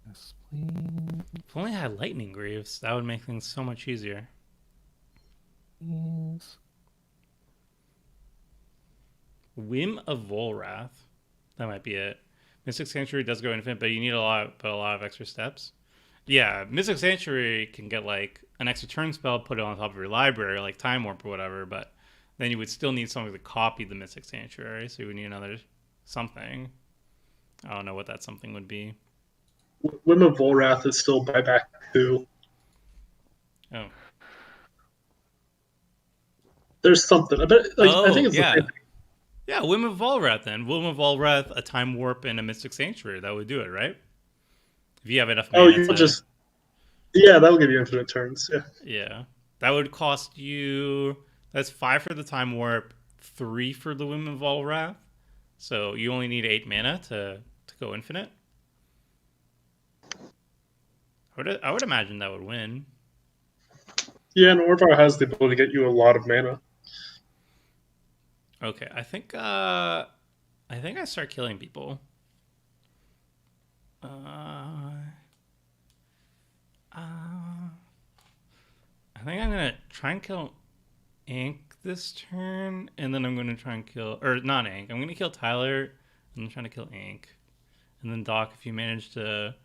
Yes, please. If only I had lightning greaves, that would make things so much easier. Yes. Whim of Volrath. That might be it. Mystic Sanctuary does go infinite, but you need a lot of extra steps. Yeah, Mystic Sanctuary can get like an extra turn spell, put it on top of your library, like Time Warp or whatever, but then you would still need something to copy the Mystic Sanctuary, so you would need another something. I don't know what that something would be. Whim of Volrath is still buyback 2. Oh. There's something. I think it's yeah. the same thing. Yeah, Whim of Volrath then. Whim of Volrath, a Time Warp, and a Mystic Sanctuary. That would do it, right? If you have enough mana Yeah, that'll give you infinite turns. Yeah. Yeah. That would cost you... That's 5 for the Time Warp, 3 for the Whim of Volrath. So you only need 8 mana to go infinite. I would imagine that would win. Yeah, and Orvar has the ability to get you a lot of mana. Okay, I think I start killing people. I think I'm gonna try and kill Ink this turn, and then I'm gonna try and kill, or not Ink. I'm gonna kill Tyler, and I'm trying to kill Ink, and then Doc. If you manage to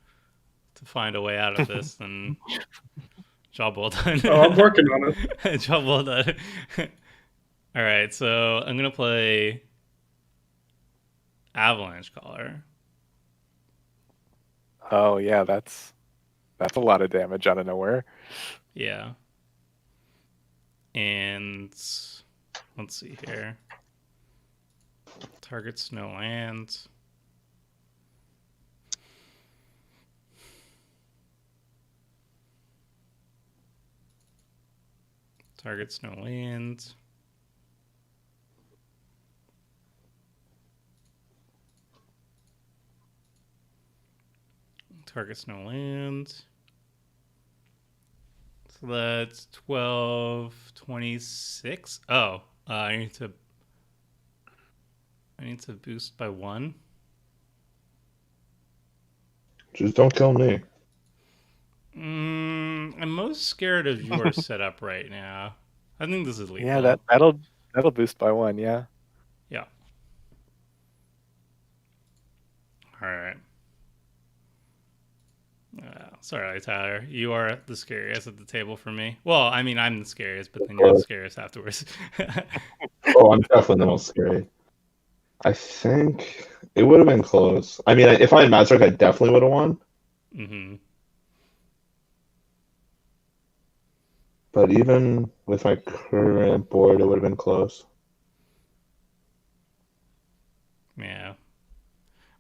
find a way out of this, then job well done. Oh, I'm working on it. Job well done. All right, so I'm gonna play Avalanche Caller. Oh yeah, that's a lot of damage out of nowhere. Yeah. And let's see here. Targets no land. Targets no land. Targets no land. So that's 12, 26. Oh, I need to boost by 1. Just don't kill me. I'm most scared of your setup right now. I think this is lethal. Yeah, that'll boost by 1. Yeah. Yeah. All right. Sorry, Tyler. You are the scariest at the table for me. Well, I mean, I'm the scariest, but then you're the scariest afterwards. Oh, I'm definitely the most scary. I think it would have been close. I mean, if I had Magic, I definitely would have won. Mm-hmm. But even with my current board, it would have been close. Yeah.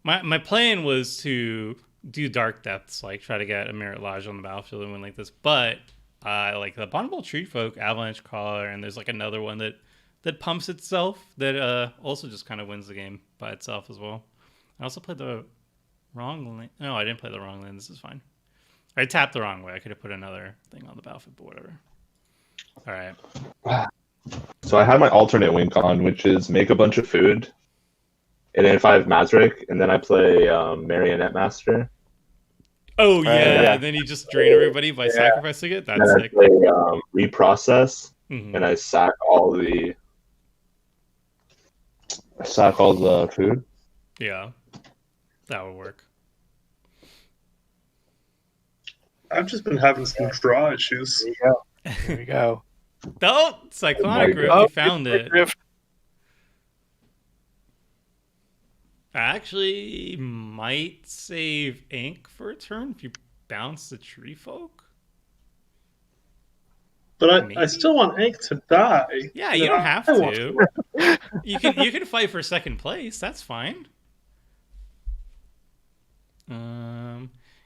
My plan was to do Dark Depths, like try to get a Merit Lodge on the battlefield and win like this. But like the Abominable Tree Folk, Avalanche Caller, and there's like another one that pumps itself that also just kind of wins the game by itself as well. I also played the wrong land. No, I didn't play the wrong land. This is fine. I tapped the wrong way. I could have put another thing on the battlefield, but whatever. All right. So I had my alternate wink on, which is make a bunch of food. And then if I have Mazric, and then I play Marionette Master. Oh, yeah. And then you just drain everybody by sacrificing it? That's sick. I play Reprocess, and I sack all the food. Yeah. That would work. I've just been having some draw issues. There you go. There you go. Oh, Cyclonic Rift, you found it. I actually might save Ink for a turn if you bounce the Tree Folk. But I still want Ink to die. Yeah, you don't have to. You can fight for second place. That's fine.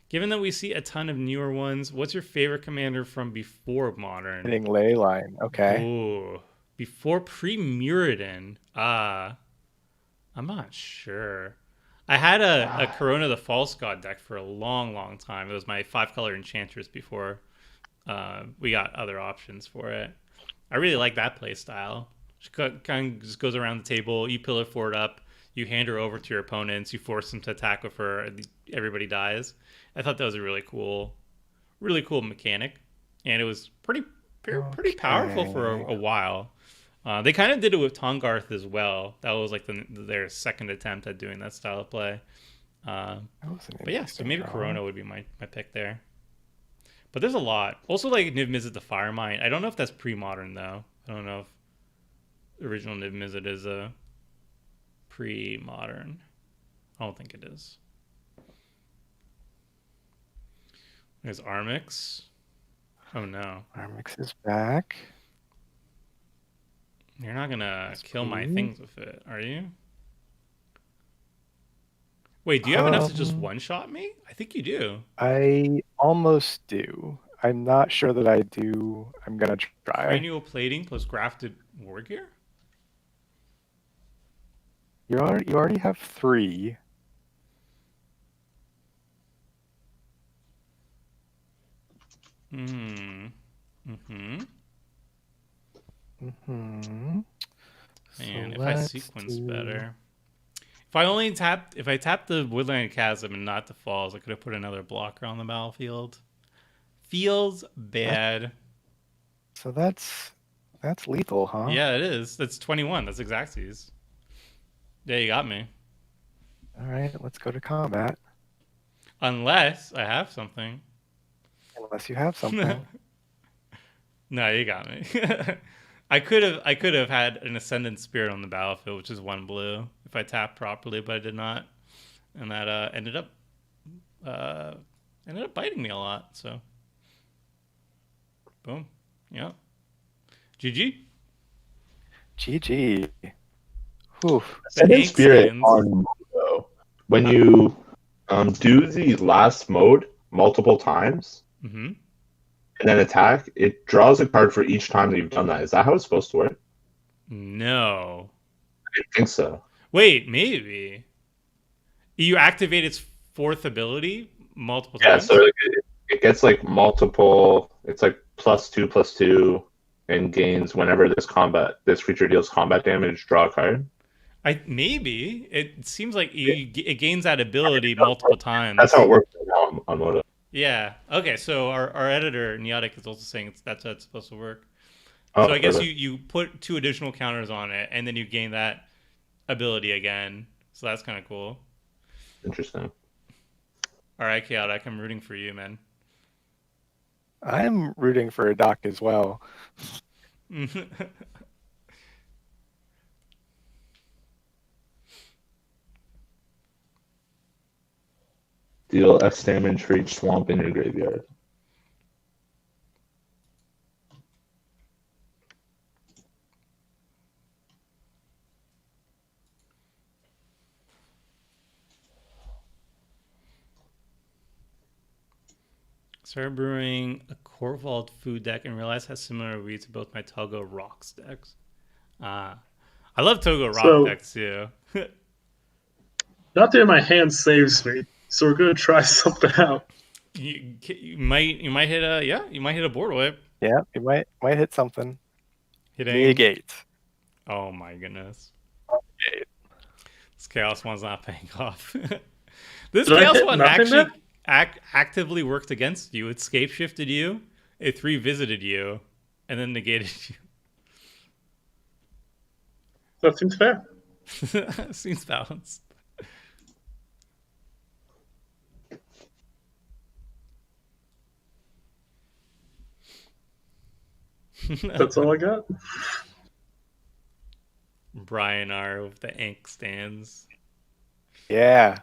Given that we see a ton of newer ones, what's your favorite commander from before Modern? Hitting ley line. Okay. Ooh, before pre-Muradin. I'm not sure. I had a Corona the False God deck for a long, long time. It was my 5-color Enchantress before we got other options for it. I really like that play style. Kind of just goes around the table. You pillar forward up. You hand her over to your opponents. You force them to attack with her. Everybody dies. I thought that was a really cool mechanic, and it was pretty powerful for a while. They kind of did it with Tongarth as well. That was like their second attempt at doing that style of play. That was an But yeah, so interesting maybe draw. Corona would be my pick there. But there's a lot. Also, like Niv Mizzet the Fire Mine. I don't know if that's pre-modern though. I don't know if original Niv Mizzet is a pre-modern. I don't think it is. There's Armix. Oh no. Armix is back. You're not gonna That's kill my cool. things with it, are you? Wait, do you have enough to just one-shot me? I think you do. I almost do. I'm not sure that I do. I'm gonna try. Cranial plating plus grafted war gear? You already have 3. Hmm. Mm-hmm. Mm-hmm. And if I sequence better. If I tapped the Woodland Chasm and not the Falls, I could have put another blocker on the battlefield. Feels bad. So that's lethal, huh? Yeah, it is. That's 21. That's Exacties. Yeah, you got me. All right, let's go to combat. Unless I have something. Unless you have something. No, you got me. I could have had an Ascendant Spirit on the battlefield, which is 1 blue, if I tapped properly, but I did not, and that ended up biting me a lot. So, boom, yeah, GG. GG. Whew. Ascendant Spirit Hankstans. on Moto, when you do the last mode multiple times Mm-hmm. and then attack, it draws a card for each time that you've done that. Is that how it's supposed to work? No. I think so. Wait, maybe. You activate its 4th ability multiple Yeah, times? so it gets like multiple. It's like +2/+2, and gains whenever this creature deals combat damage. Draw a card. Maybe. It seems like it gains that ability multiple times. That's how it works right now on Moto. Yeah. Okay. So our editor Neotic is also saying that's how it's supposed to work. Oh, So I guess perfect. you put 2 additional counters on it, and then you gain that ability again. So that's kind of cool. Interesting. All right, Chaotic, I'm rooting for you, man. I'm rooting for a doc as well. Deal X damage for each swamp in your graveyard. Started brewing a Corvault food deck and realized how similar it reads to both my Togo Rocks decks. I love Togo Rock decks too. Nothing in my hand saves me, so we're gonna try something out. You might hit a board whip. Yeah, you might hit something. Hitting Negate. Oh my goodness. Negate. This Chaos one's not paying off. This Did I Chaos hit one nothing actually there? actively worked against you. It scape shifted you, it revisited you, and then negated you. That seems fair. Seems balanced. That's all I got. Brian R with the ink stands. Yeah.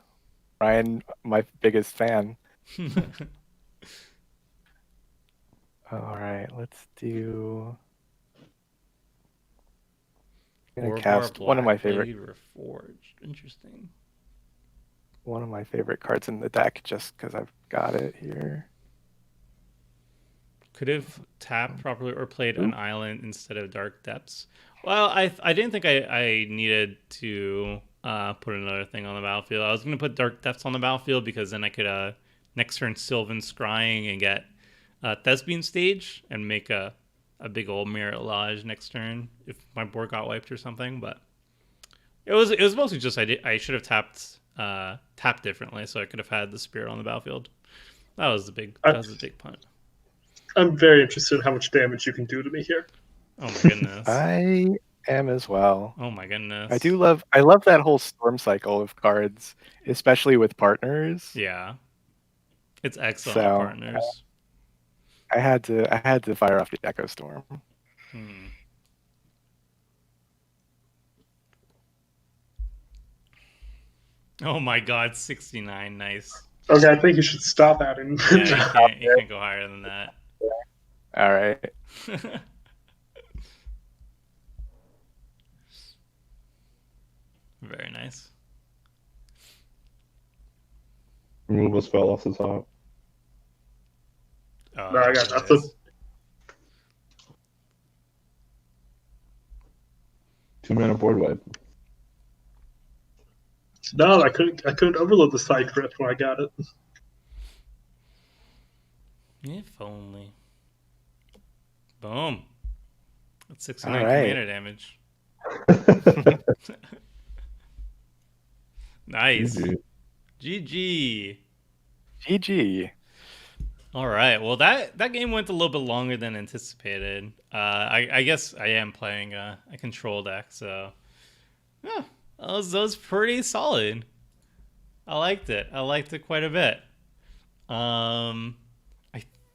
Ryan, my biggest fan. All right, let's do. I'm gonna cast one of my favorite Reforged. Interesting. cards in the deck just because I've got it here. Could have tapped properly or played an island instead of Dark Depths. Well, I didn't think I needed to put another thing on the battlefield. I was going to put Dark Depths on the battlefield because then I could next turn Sylvan Scrying and get Thespian Stage and make a big old Mirror Lodge next turn if my board got wiped or something. But it was mostly just I should have tapped differently so I could have had the Spirit on the battlefield. That was the big punt. I'm very interested in how much damage you can do to me here. Oh my goodness. am as well. Oh my goodness. I love that whole storm cycle of cards, especially with partners. Yeah. It's excellent So, with partners. I had to fire off the Echo Storm. Hmm. Oh my god, 69, nice. Okay, I think you should stop adding. Yeah, you can't go higher than that. All right. Very nice. Removal spell off the top. Oh, No, I got there it nothing. is. 2-mana board wipe. No, I couldn't overload the side grip when I got it. If only. Boom. That's 69 All right. commander damage. Nice. GG. GG. GG. All right. Well, that game went a little bit longer than anticipated. I guess I am playing a control deck, so yeah, that was pretty solid. I liked it. I liked it quite a bit. I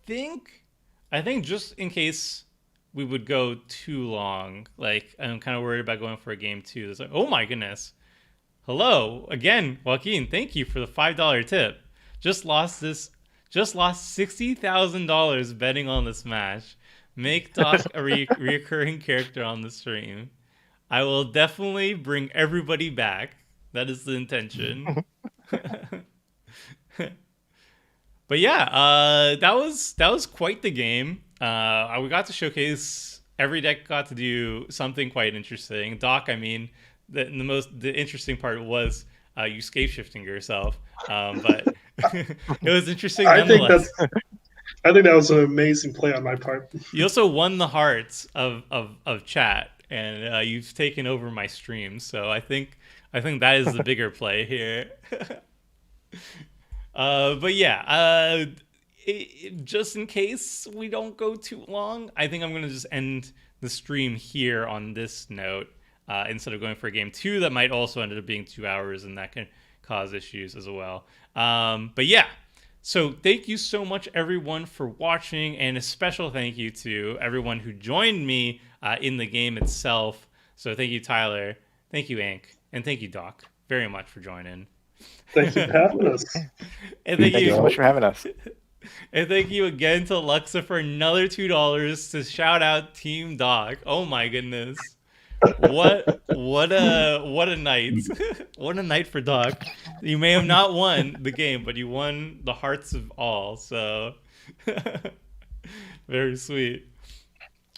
think just in case we would go too long, like I'm kind of worried about going for a game 2. It's like, oh my goodness. Hello again, Joaquin. Thank you for the $5 tip. Just lost $60,000 betting on this match. Make Doc a reoccurring character on the stream. I will definitely bring everybody back. That is the intention. But yeah, that was quite the game. We got to showcase every deck. Got to do something quite interesting. Doc, I mean, the interesting part was you scape shifting yourself, but it was interesting nonetheless. I think that was an amazing play on my part. You also won the hearts of chat, and you've taken over my stream. So I think that is the bigger play here. But yeah, just in case we don't go too long, I think I'm going to just end the stream here on this note instead of going for a game 2 that might also end up being 2 hours, and that can cause issues as well. But yeah, so thank you so much, everyone, for watching, and a special thank you to everyone who joined me in the game itself. So thank you, Tyler. Thank you, Ink. And thank you, Doc, very much for joining. Thank you for having us. And Thank you so much for having us. And thank you again to Alexa for another $2 to shout out Team Doc. Oh my goodness. What a night. What a night for Doc. You may have not won the game, but you won the hearts of all. So very sweet.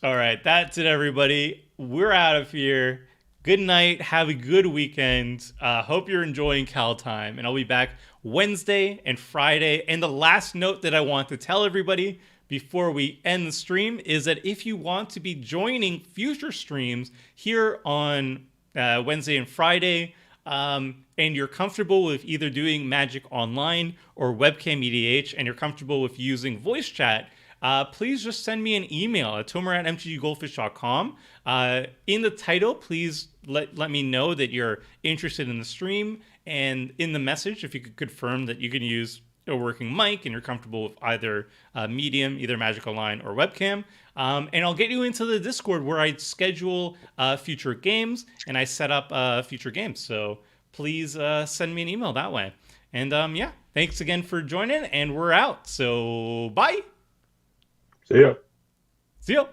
All right, that's it, everybody. We're out of here. Good night. Have a good weekend. Hope you're enjoying Cal Time. And I'll be back Wednesday and Friday. And the last note that I want to tell everybody before we end the stream is that if you want to be joining future streams here on Wednesday and Friday, and you're comfortable with either doing Magic Online or Webcam EDH, and you're comfortable with using voice chat, please just send me an email at tomer@mtggoldfish.com. In the title, please let me know that you're interested in the stream, and in the message, if you could confirm that you can use a working mic and you're comfortable with either medium, either Magic Online or Webcam. And I'll get you into the Discord where I schedule future games and I set up future games. So please send me an email that way. And yeah, thanks again for joining, and we're out. So bye. See ya. See ya.